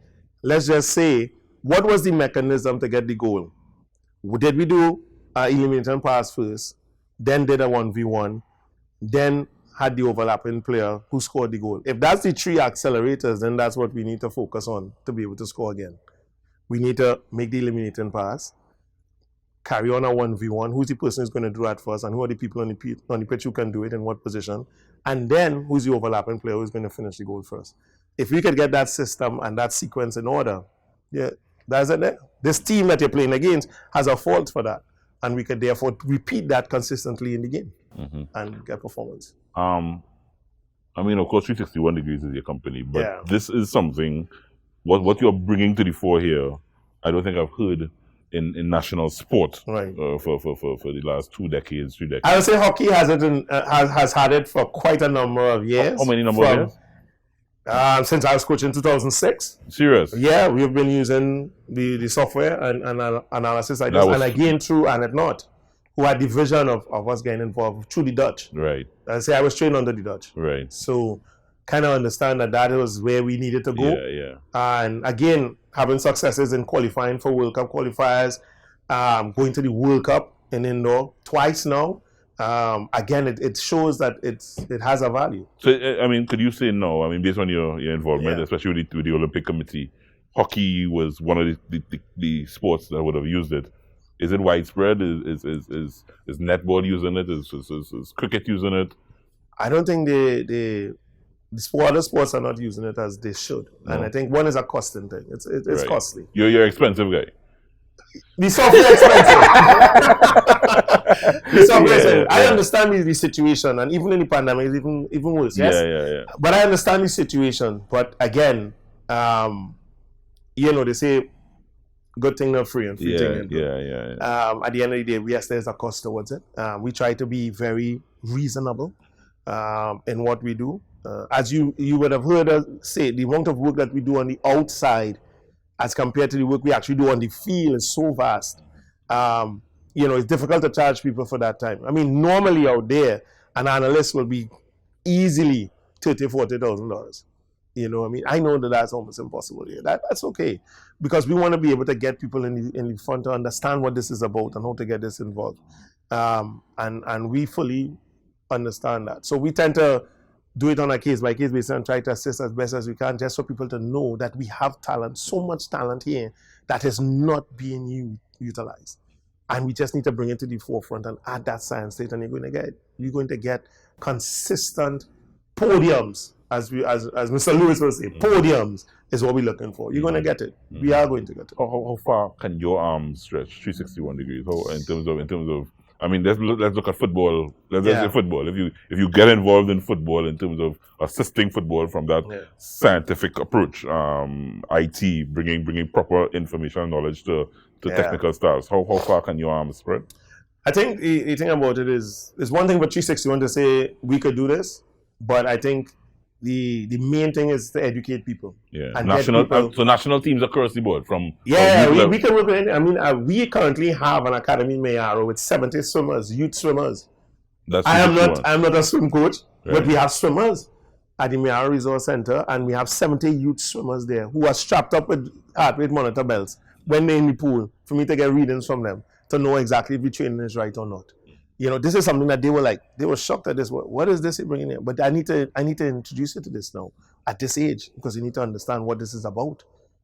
let's just say, what was the mechanism to get the goal? Did we do an eliminating pass first, then did a 1v1, then had the overlapping player who scored the goal? If that's the 3 accelerators, then that's what we need to focus on to be able to score again. We need to make the eliminating pass, carry on a 1v1, who's the person who's going to do that first, and who are the people on the pitch who can do it, in what position, and then who's the overlapping player who's going to finish the goal first. If we could get that system and that sequence in order, that's it there. This team that you're playing against has a fault for that, and we could therefore repeat that consistently in the game and get performance. Of course, 361 Degrees is your company, but this is something, what you're bringing to the fore here, I don't think I've heard in national sport for the last 2 decades, 3 decades. I would say hockey has had it for quite a number of years. How many number of years? Since I was coaching in 2006. Serious? Yeah, we've been using the software and analysis like this, and again through Annette, who had the vision of us getting involved through the Dutch. Right. I say I was trained under the Dutch. Right. So kind of understand that was where we needed to go. Yeah. And again, having successes in qualifying for World Cup qualifiers, going to the World Cup in indoor twice now. Again, it shows that it has a value. So, could you say no? Based on your involvement, especially with the Olympic Committee, hockey was one of the sports that would have used it. Is it widespread? Is netball using it? Is cricket using it? I don't think the other sports are not using it as they should. No. And I think one is a costing thing. It's right. Costly. You're an expensive guy. The software expensive. The software expensive. I understand the situation, and even in the pandemic, it's even worse. Yes. Yeah. But I understand the situation. But again, they say good thing not free and free thing. Yeah. At the end of the day, yes, there's a cost towards it. We try to be very reasonable in what we do. As you would have heard us say, the amount of work that we do on the outside as compared to the work we actually do on the field is so vast. It's difficult to charge people for that time. Normally out there, an analyst will be easily $30,000, $40,000. I know that's almost impossible here. That's okay, because we want to be able to get people in the front to understand what this is about and how to get this involved. And we fully understand that. So we tend to do it on a case-by-case basis and try to assist as best as we can, just for people to know that we have talent, so much talent here that is not being utilized. And we just need to bring it to the forefront and add that science to it, and you're going to get consistent podiums, as Mr. Lewis will say, podiums is what we're looking for. You're going to get it. We are going to get it. How far can your arms stretch? 361 degrees. In terms of let's look at football. Let's say football. If you get involved in football in terms of assisting football from that scientific approach, IT, bringing proper information and knowledge to technical staffs, how far can your arms spread? I think the thing about it is one thing for 361 to say we could do this, but I think the main thing is to educate people. Yeah, national teams across the board from we can work with it. We currently have an academy in Mayaro with 70 swimmers, youth swimmers. I'm not a swim coach, but we have swimmers at the Mayaro Resource Center, and we have 70 youth swimmers there who are strapped up with heart rate monitor belts when they're in the pool for me to get readings from them to know exactly if the training is right or not. This is something that they were shocked at this. What is this you're bringing in? But I need to introduce you to this now at this age, because you need to understand what this is about.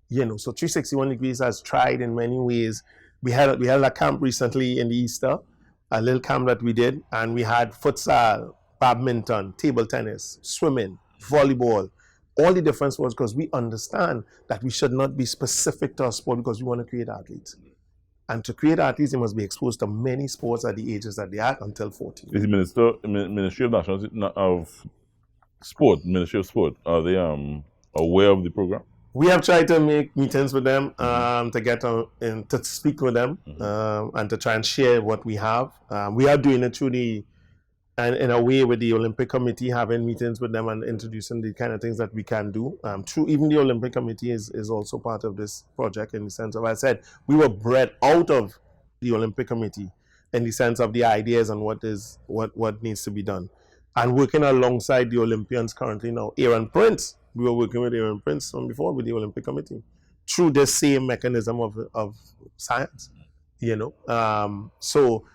So 361 Degrees has tried in many ways. We had a camp recently in the Easter, a little camp that we did, and we had futsal, badminton, table tennis, swimming, volleyball, all the different sports, because we understand that we should not be specific to a sport because we want to create athletes. And to create athletes, they must be exposed to many sports at the ages that they are until 14. Is the Ministry of Ministry of Sport, are they aware of the program? We have tried to make meetings with them, to get to speak with them, and to try and share what we have. We are doing it through in a way with the Olympic Committee, having meetings with them and introducing the kind of things that we can do. Even the Olympic Committee is also part of this project, in the sense of, I said, we were bred out of the Olympic Committee in the sense of the ideas and what needs to be done. And working alongside the Olympians currently now, Aaron Prince, we were working with Aaron Prince from before with the Olympic Committee through the same mechanism of science, So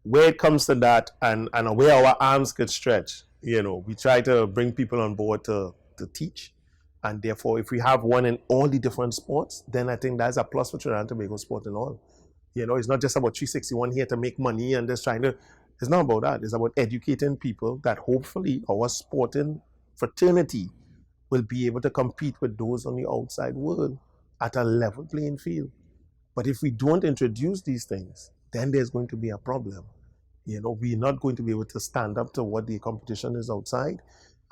where it comes to that and where our arms could stretch, we try to bring people on board to teach. And therefore, if we have one in all the different sports, then I think that's a plus for Trinidad and Tobago sport and all. It's not just about 361 here to make money and just it's not about that. It's about educating people that hopefully our sporting fraternity will be able to compete with those on the outside world at a level playing field. But if we don't introduce these things, then there's going to be a problem. We're not going to be able to stand up to what the competition is outside,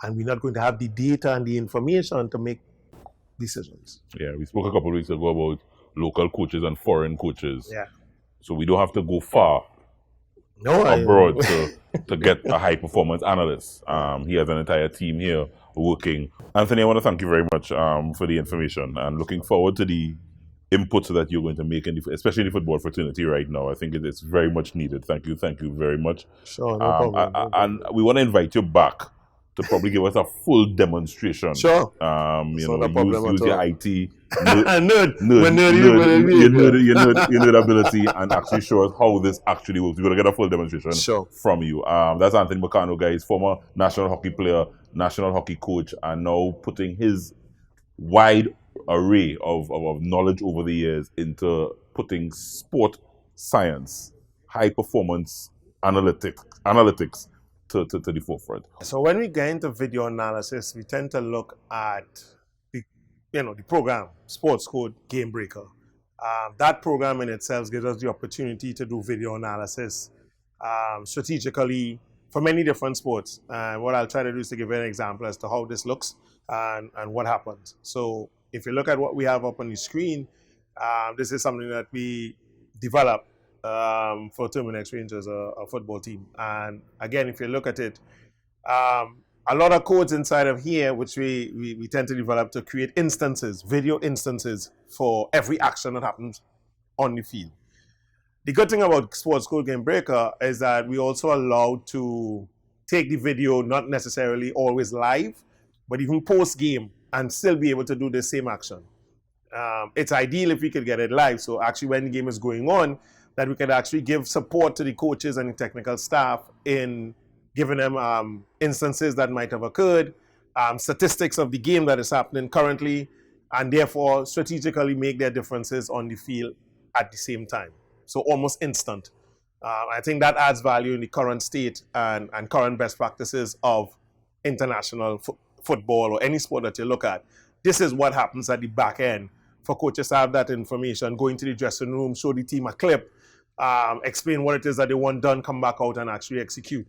and we're not going to have the data and the information to make decisions. Yeah, we spoke a couple of weeks ago about local coaches and foreign coaches. Yeah. So we don't have to go far abroad to get a high performance analyst. He has an entire team here working. Anthony, I want to thank you very much for the information, and looking forward to the inputs that you're going to make, especially in the football fraternity right now. I think it is very much needed. Thank you very much. Sure, no problem. And we want to invite you back to probably give us a full demonstration. Sure. Use your IT nerd ability and actually show us how this actually works. We're going to get a full demonstration from you. That's Anthony Macano, guys, former national hockey player, national hockey coach, and now putting his wide array of knowledge over the years into putting sport science, high performance analytics to the forefront. So when we get into video analysis, we tend to look at the program, Sports Code Game Breaker. That program in itself gives us the opportunity to do video analysis strategically for many different sports. And what I'll try to do is to give an example as to how this looks and what happens. So if you look at what we have up on the screen, this is something that we developed for Terminex Rangers, a football team. And again, if you look at it, a lot of codes inside of here, which we tend to develop to create instances, video instances for every action that happens on the field. The good thing about Sports Code Game Breaker is that we also allow to take the video, not necessarily always live, but even post-game, and still be able to do the same action. It's ideal if we could get it live, so actually when the game is going on, that we could actually give support to the coaches and the technical staff in giving them instances that might have occurred, statistics of the game that is happening currently, and therefore strategically make their differences on the field at the same time. So almost instant. I think that adds value in the current state and current best practices of international football or any sport that you look at. This is what happens at the back end for coaches to have that information, go into the dressing room, show the team a clip, explain what it is that they want done, come back out and actually execute.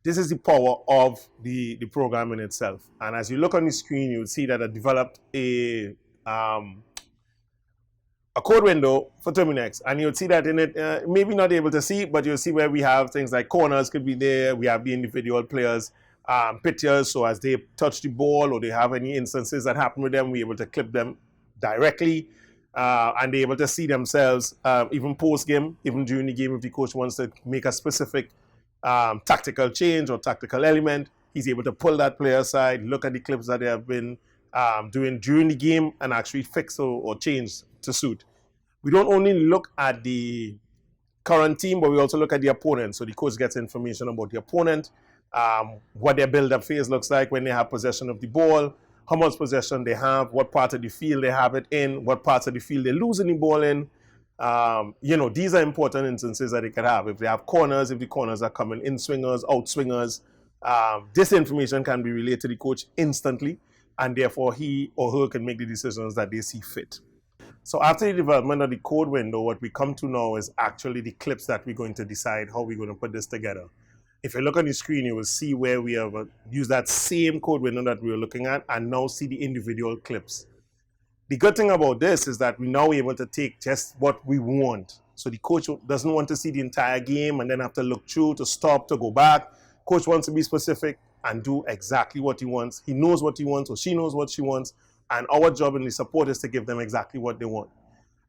This is the power of the program in itself. And as you look on the screen, you'll see that I developed a code window for Terminex. And you'll see that in it, maybe not able to see, but you'll see where we have things like corners could be there. We have the individual players' pictures. So as they touch the ball or they have any instances that happen with them, we're able to clip them directly. And they're able to see themselves even post-game, even during the game if the coach wants to make a specific tactical change or tactical element. He's able to pull that player aside, look at the clips that they have been doing during the game and actually fix or change to suit. We don't only look at the current team, but we also look at the opponent. So the coach gets information about the opponent, what their build-up phase looks like when they have possession of the ball, how much possession they have, what part of the field they have it in, what parts of the field they're losing the ball in. These are important instances that they could have. If they have corners, if the corners are coming in swingers, out swingers, this information can be relayed to the coach instantly, and therefore he or her can make the decisions that they see fit. So after the development of the code window, what we come to now is actually the clips that we're going to decide how we're going to put this together. If you look on the screen, you will see where we have used that same code window that we were looking at and now see the individual clips. The good thing about this is that we're now able to take just what we want. So the coach doesn't want to see the entire game and then have to look through, to stop, to go back. Coach wants to be specific and do exactly what he wants. He knows what he wants, or she knows what she wants. And our job in the support is to give them exactly what they want.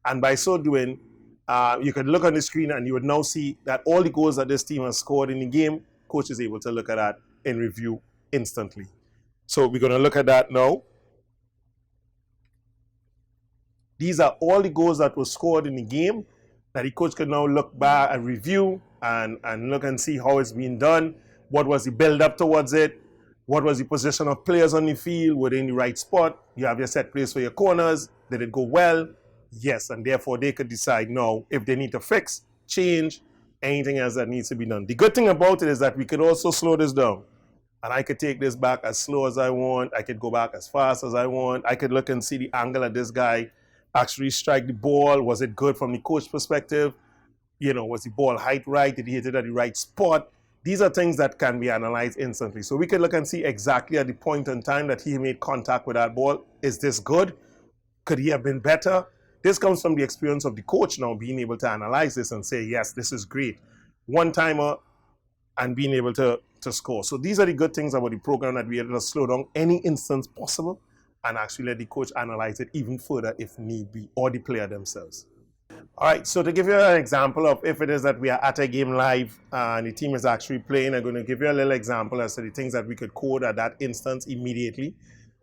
And by so doing, you can look on the screen and you would now see that all the goals that this team has scored in the game, coach is able to look at that in review instantly. So we're going to look at that now. These are all the goals that were scored in the game that the coach can now look back and review and look and see how it's been done. What was the build up towards it? What was the position of players on the field? Were they in the right spot? You have your set place for your corners. Did it go well? Yes, and therefore they could decide now if they need to fix, change, anything else that needs to be done. The good thing about it is that we could also slow this down. And I could take this back as slow as I want. I could go back as fast as I want. I could look and see the angle that this guy actually strike the ball. Was it good from the coach perspective? Was the ball height right? Did he hit it at the right spot? These are things that can be analyzed instantly. So we can look and see exactly at the point in time that he made contact with that ball. Is this good? Could he have been better? This comes from the experience of the coach now being able to analyze this and say, yes, this is great. One-timer and being able to score. So these are the good things about the program, that we're able to slow down any instance possible and actually let the coach analyze it even further if need be, or the player themselves. All right, so to give you an example of if it is that we are at a game live and the team is actually playing, I'm going to give you a little example as to the things that we could code at that instance immediately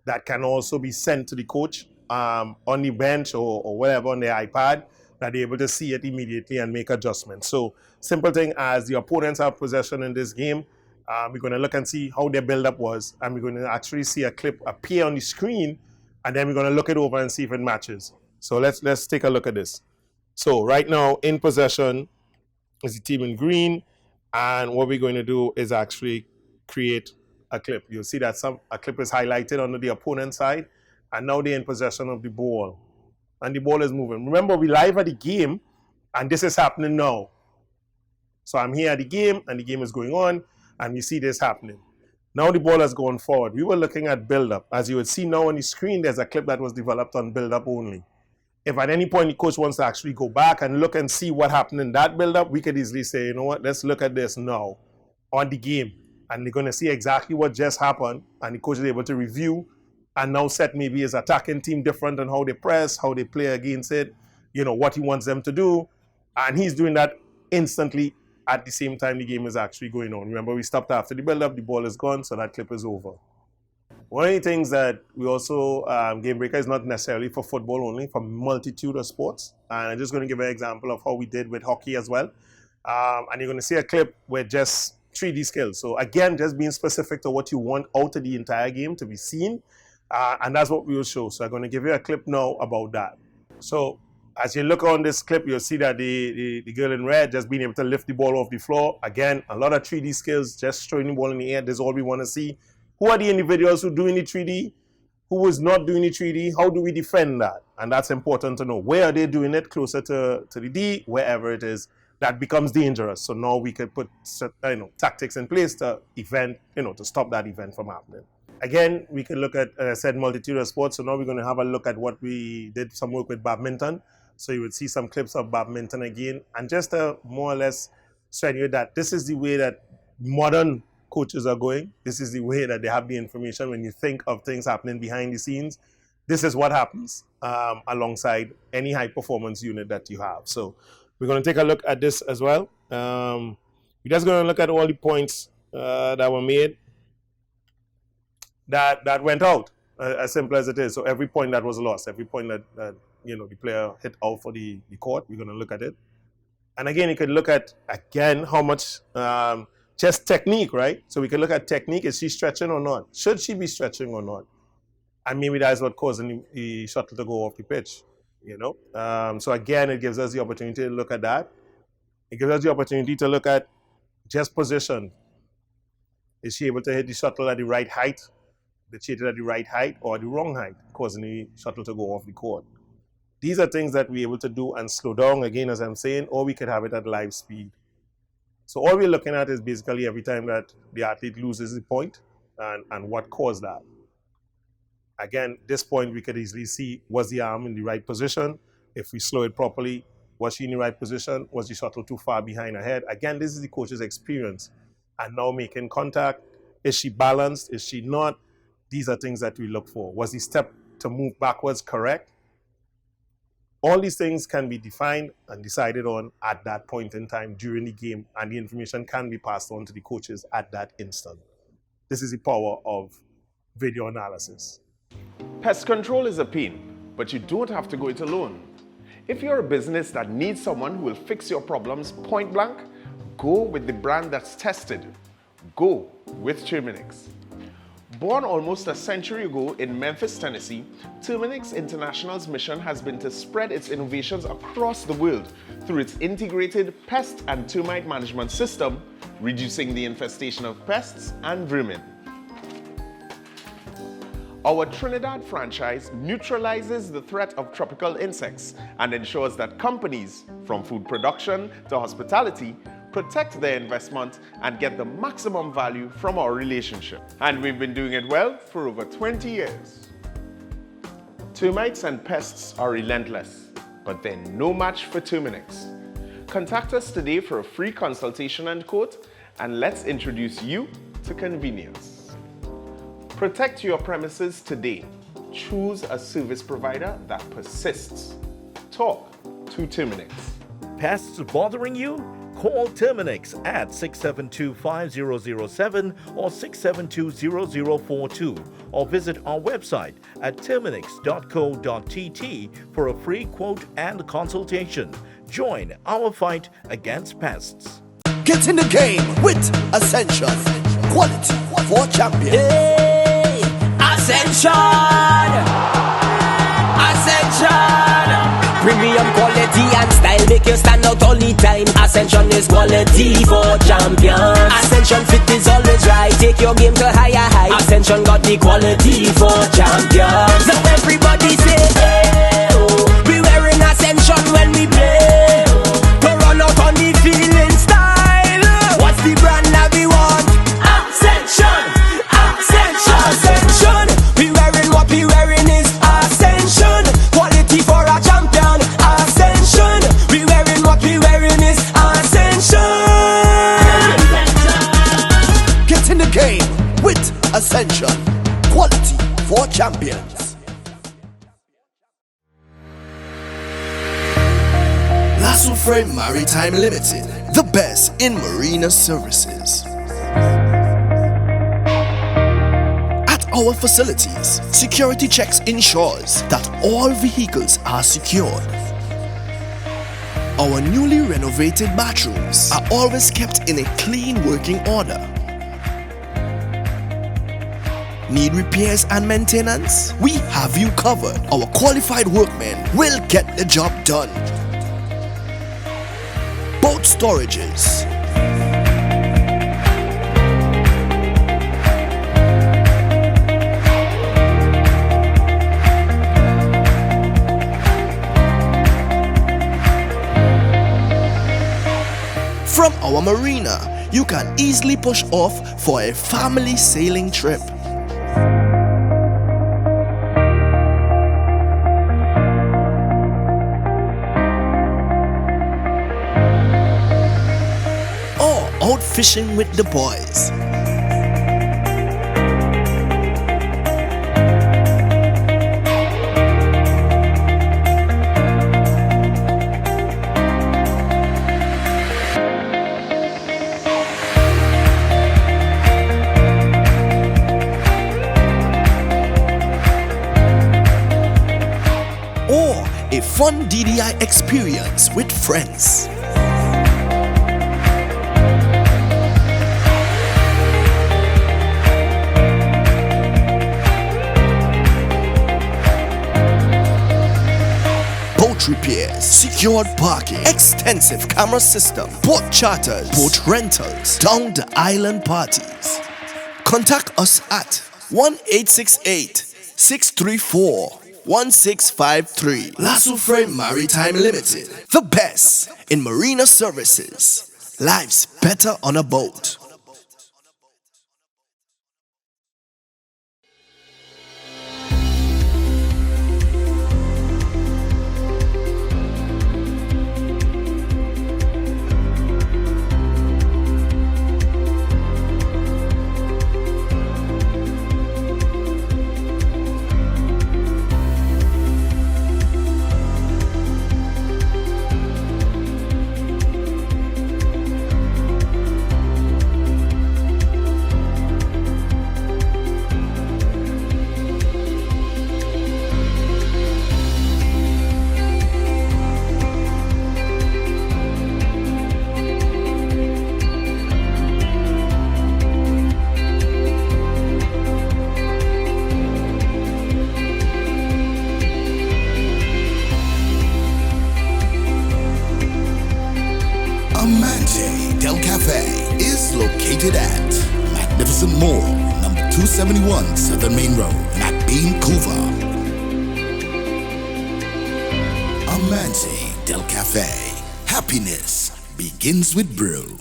that can also be sent to the coach on the bench or whatever on their iPad, that they're able to see it immediately and make adjustments. So simple thing as the opponents have possession in this game, we're going to look and see how their build-up was, and we're going to actually see a clip appear on the screen, and then we're going to look it over and see if it matches. So let's take a look at this. So right now in possession is the team in green, and what we're going to do is actually create a clip. You'll see that a clip is highlighted under the opponent side, and now they're in possession of the ball, and the ball is moving. Remember, we live at the game, and this is happening now. So I'm here at the game, and the game is going on, and we see this happening. Now the ball has gone forward. We were looking at build-up. As you would see now on the screen, there's a clip that was developed on build-up only. If at any point the coach wants to actually go back and look and see what happened in that build-up, we could easily say, you know what, let's look at this now on the game. And they're going to see exactly what just happened, and the coach is able to review and now set maybe his attacking team different on how they press, how they play against it, what he wants them to do. And he's doing that instantly at the same time the game is actually going on. Remember, we stopped after the build-up, the ball is gone, so that clip is over. One of the things that we also, Game Breaker is not necessarily for football only, for multitude of sports. And I'm just going to give an example of how we did with hockey as well. And you're going to see a clip with just 3D skills. So again, just being specific to what you want out of the entire game to be seen. And that's what we will show. So I'm going to give you a clip now about that. So as you look on this clip, you'll see that the girl in red just being able to lift the ball off the floor. Again, a lot of 3D skills, just throwing the ball in the air. This is all we want to see. Who are the individuals who are doing the 3D? Who is not doing the 3D? How do we defend that? And that's important to know. Where are they doing it? Closer to the D, wherever it is, that becomes dangerous. So now we can put tactics in place to to stop that event from happening. Again, we can look at, as I said, multitude of sports. So now we're going to have a look at what we did some work with badminton. So you would see some clips of badminton again. And just to more or less show you that this is the way that modern coaches are going. This is the way that they have the information. When you think of things happening behind the scenes, this is what happens alongside any high performance unit that you have. So we're going to take a look at this as well. We're just going to look at all the points that were made that went out, as simple as it is. So every point that was lost, every point that the player hit out for the court, we're going to look at it. And again, you could look at, again, how much just technique, right? So we could look at technique. Is she stretching or not? Should she be stretching or not? And maybe that's what causing the shuttle to go off the pitch, So again, it gives us the opportunity to look at that. It gives us the opportunity to look at just position. Is she able to hit the shuttle at the right height? Did she hit it at the right height or the wrong height, causing the shuttle to go off the court? These are things that we're able to do and slow down, again, as I'm saying, or we could have it at live speed. So all we're looking at is basically every time that the athlete loses the point and what caused that. Again, this point we could easily see, was the arm in the right position? If we slow it properly, was she in the right position? Was the shuttle too far behind her head? Again, this is the coach's experience. And now making contact, is she balanced? Is she not? These are things that we look for. Was the step to move backwards correct? All these things can be defined and decided on at that point in time during the game, and the information can be passed on to the coaches at that instant. This is the power of video analysis. Pest control is a pain, but you don't have to go it alone. If you're a business that needs someone who will fix your problems point blank, go with the brand that's tested. Go with Terminix. Born almost a century ago in Memphis, Tennessee, Terminix International's mission has been to spread its innovations across the world through its integrated pest and termite management system, reducing the infestation of pests and vermin. Our Trinidad franchise neutralizes the threat of tropical insects and ensures that companies, from food production to hospitality, protect their investment and get the maximum value from our relationship. And we've been doing it well for over 20 years. Termites and pests are relentless, but they're no match for Terminix. Contact us today for a free consultation and quote, and let's introduce you to convenience. Protect your premises today. Choose a service provider that persists. Talk to Terminix. Pests bothering you? Call Terminix at 672-5007 or 672-0042 or visit our website at terminix.co.tt for a free quote and consultation. Join our fight against pests. Get in the game with Ascension. Quality for champions. Hey, Ascension! Ascension! Premium quality and style make you stand out all the time. Ascension is quality for champions. Ascension fit is always right. Take your game to higher heights. Ascension got the quality for champions. So everybody say, hey, oh, we wearing Ascension when we play. To run out on the field in style. What's the brand that we want? Ascension! Ascension! Ascension! We wearing what we wearing is Ascension. Quality for a champion. Ascension! We wearing what we wearing is Ascension. Get in the game with Ascension. Quality for champions. Lasso Frame Maritime Limited, the best in marina services. At our facilities, security checks ensures that all vehicles are secured. Our newly renovated bathrooms are always kept in a clean working order. Need repairs and maintenance? We have you covered. Our qualified workmen will get the job done. Boat storages, from our marina, you can easily push off for a family sailing trip. Or out fishing with the boys. Or a fun DDI experience with friends. repairs, secured parking, extensive camera system, boat charters, boat rentals, down the island parties. Contact us at 1-868-634-1653. Lasso Frame Maritime Limited, the best in marina services. Life's better on a boat. Amante Del Cafe is located at Magnificent Mall, number 271 Southern Main Road, McBean, Couva. Amante Del Cafe. Happiness begins with brew.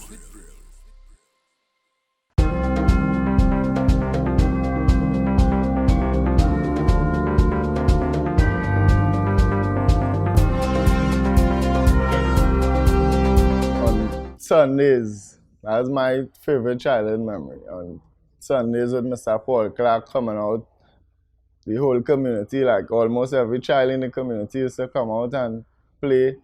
Sundays, that's my favorite childhood memory. On Sundays with Mr. Paul Clark coming out, the whole community, like almost every child in the community used to come out and play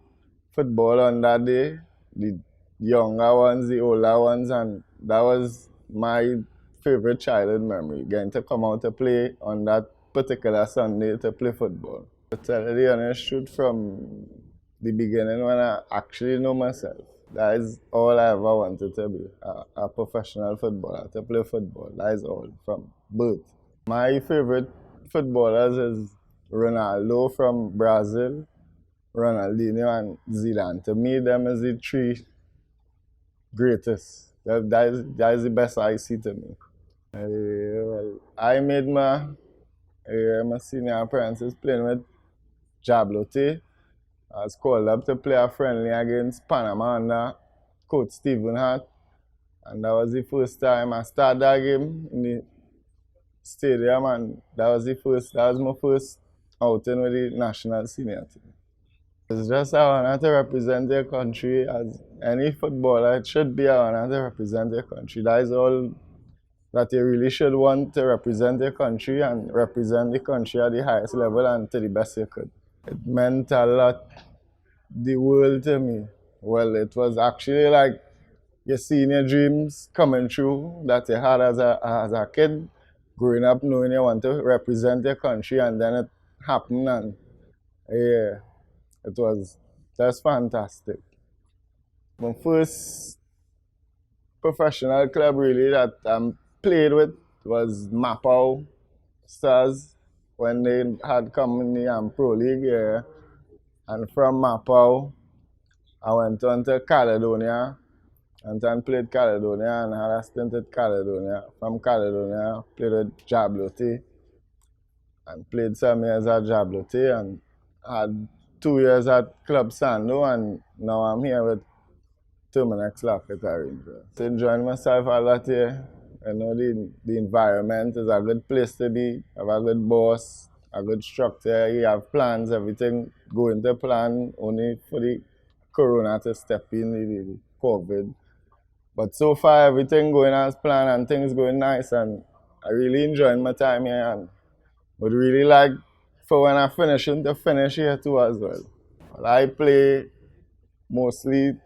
football on that day. The younger ones, the older ones, and that was my favorite childhood memory, getting to come out to play on that particular Sunday to play football. To tell you the honest truth, from the beginning when I actually know myself, that is all I ever wanted to be, a professional footballer, to play football. That is all, from birth. My favorite footballers is Ronaldo from Brazil, Ronaldinho and Zidane. To me, them is the three greatest. That is the best I see to me. Well, I made my senior apprentice playing with Jablote. I was called up to play a friendly against Panama under Coach Stephen Hart. And that was the first time I started that game in the stadium, and that was my first outing with the national senior team. It's just an honor to represent their country. As any footballer, it should be an honor to represent their country. That is all that they really should want, to represent their country and represent the country at the highest level and to the best they could. It meant a lot, the world to me. Well, it was actually like your senior dreams coming true that you had as a kid, growing up knowing you want to represent your country, and then it happened, and yeah, it was just fantastic. My first professional club really that I played with was Mapao Stars, when they had come in the Pro League, yeah. And from Mapao, I went on to Caledonia, and then played Caledonia, and had a stint at Caledonia. From Caledonia, played with Jablote, and played some years at Jablote, and had 2 years at Club Sando, and now I'm here with Terminex Lafayette Rangers. Enjoying myself a lot here. You know, the environment is a good place to be. Have a good boss, a good structure. You have plans, everything going to plan, only for the corona to step in, the COVID. But so far, everything going as planned and things going nice, and I really enjoying my time here, and would really like for when I finish to finish here too as well. I play mostly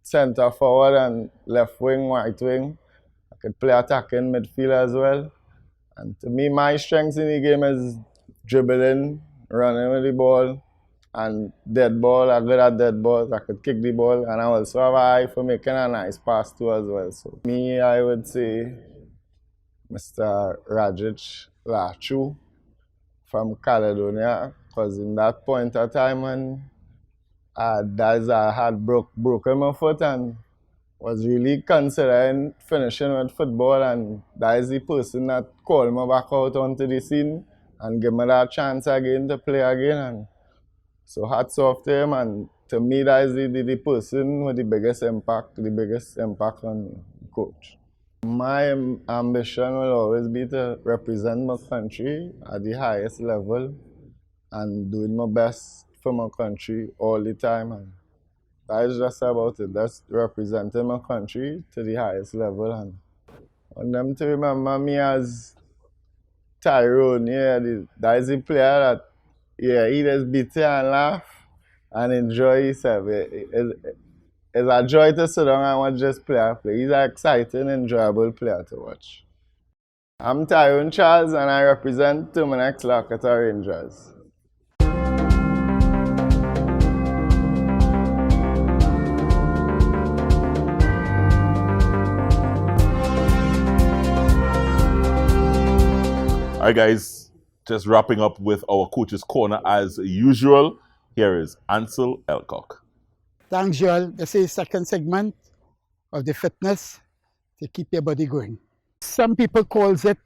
center forward and left wing, right wing. I could play attacking midfield as well. And to me, my strengths in the game is dribbling, running with the ball, and dead ball. I'm good at dead balls. I could kick the ball, and I also have an eye for making a nice pass too as well. So me, I would say Mr. Rajic Lachu from Caledonia Because in that point of time when I had broken my foot and was really considering finishing with football, and that is the person that called me back out onto the scene and gave me that chance again to play again. And so hats off to him, and to me that is the person with the biggest impact on me, coach. My ambition will always be to represent my country at the highest level and doing my best for my country all the time. And that is just about it. That's representing my country to the highest level. And I want them to remember me as Tyrone. That is the player that, he just beat you and laugh and enjoy himself. It's a joy to sit down and watch this player play. He's an exciting, enjoyable player to watch. I'm Tyrone Charles and I represent Terminex Lakota Rangers. All right, guys, just wrapping up with our coach's corner as usual. Here is Ansel Elcock. Thanks, Joel. This is the second segment of the fitness to keep your body going. Some people calls it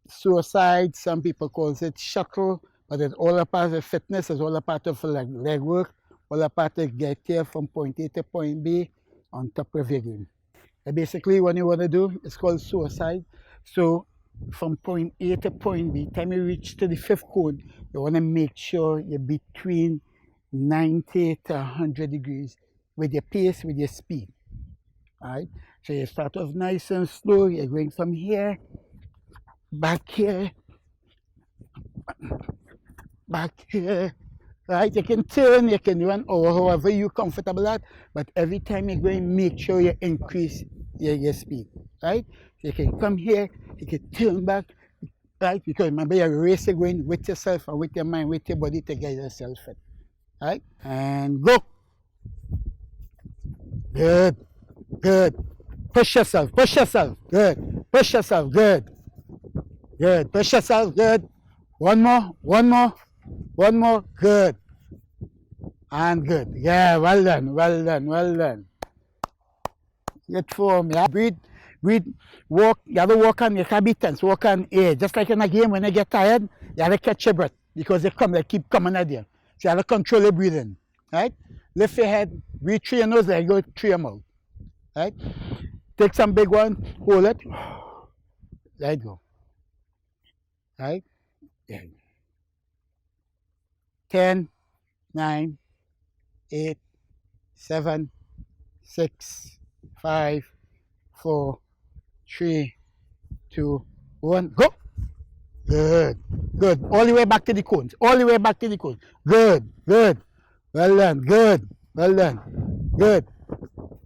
suicide, some people calls it shuttle, but it's all a part of fitness, it's all a part of leg work, all a part of get here from point A to point B on top of your game. And basically what you want to do is called suicide. So from point A to point B, time you reach to the fifth cone, you want to make sure you're between 90 to 100 degrees with your pace, with your speed. All right? So you start off nice and slow, you're going from here, back here, right? You can turn, you can run, or however you're comfortable at, but every time you're going, make sure you increase your speed, right? So you can come here, you can turn back, right? Because remember, you're racing going with yourself and with your mind, with your body to get yourself fit, right? And go. Good, good. Push yourself, good. Push yourself, good. Good, push yourself, good. One more, good. And good. Yeah, well done. Good form, yeah. Breathe, walk. You have to walk on, you can't be tense, walk on air. Just like in a game, when you get tired, you have to catch your breath because they keep coming at you. So you have to control your breathing, right? Lift your head, breathe through your nose, then go through your mouth, right? Take some big one, hold it, let it go, right? Yeah. 10, 9, 8, 7, 6, 5, 4, 3, 2, 1, go. Good. All the way back to the cones. Good. Well done. Good.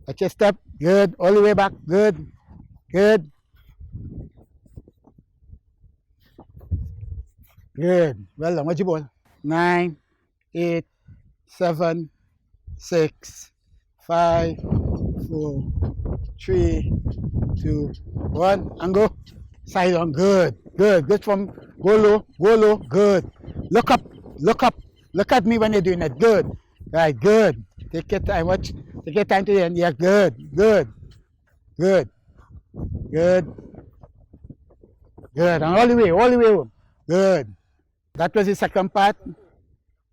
Watch your step. Good. All the way back. Good. Good. Well done. What's your ball? 9, 8, 7, 6, 5, 4, 3, 2, 1, and go. Side on. Good. Good from go low. Good. Look up. Look at me when you're doing it. Good. Right. Good. Take your time. Watch. Take your time to the end. Yeah. Good. And all the way home. Good. That was the second part.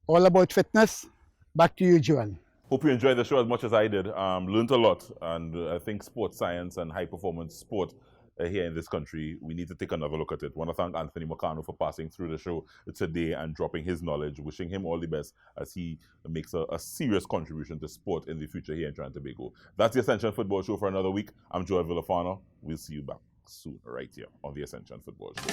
All about fitness. Back to you, Joel. Hope you enjoyed the show as much as I did. Learned a lot, and I think sports science and high performance sport here in this country, we need to take another look at it. I want to thank Anthony Macano for passing through the show today and dropping his knowledge. Wishing him all the best as he makes a serious contribution to sport in the future here in Trinidad and Tobago. That's the Ascension Football Show for another week. I'm Joel Villafana. We'll see you back soon right here on the Ascension Football Show.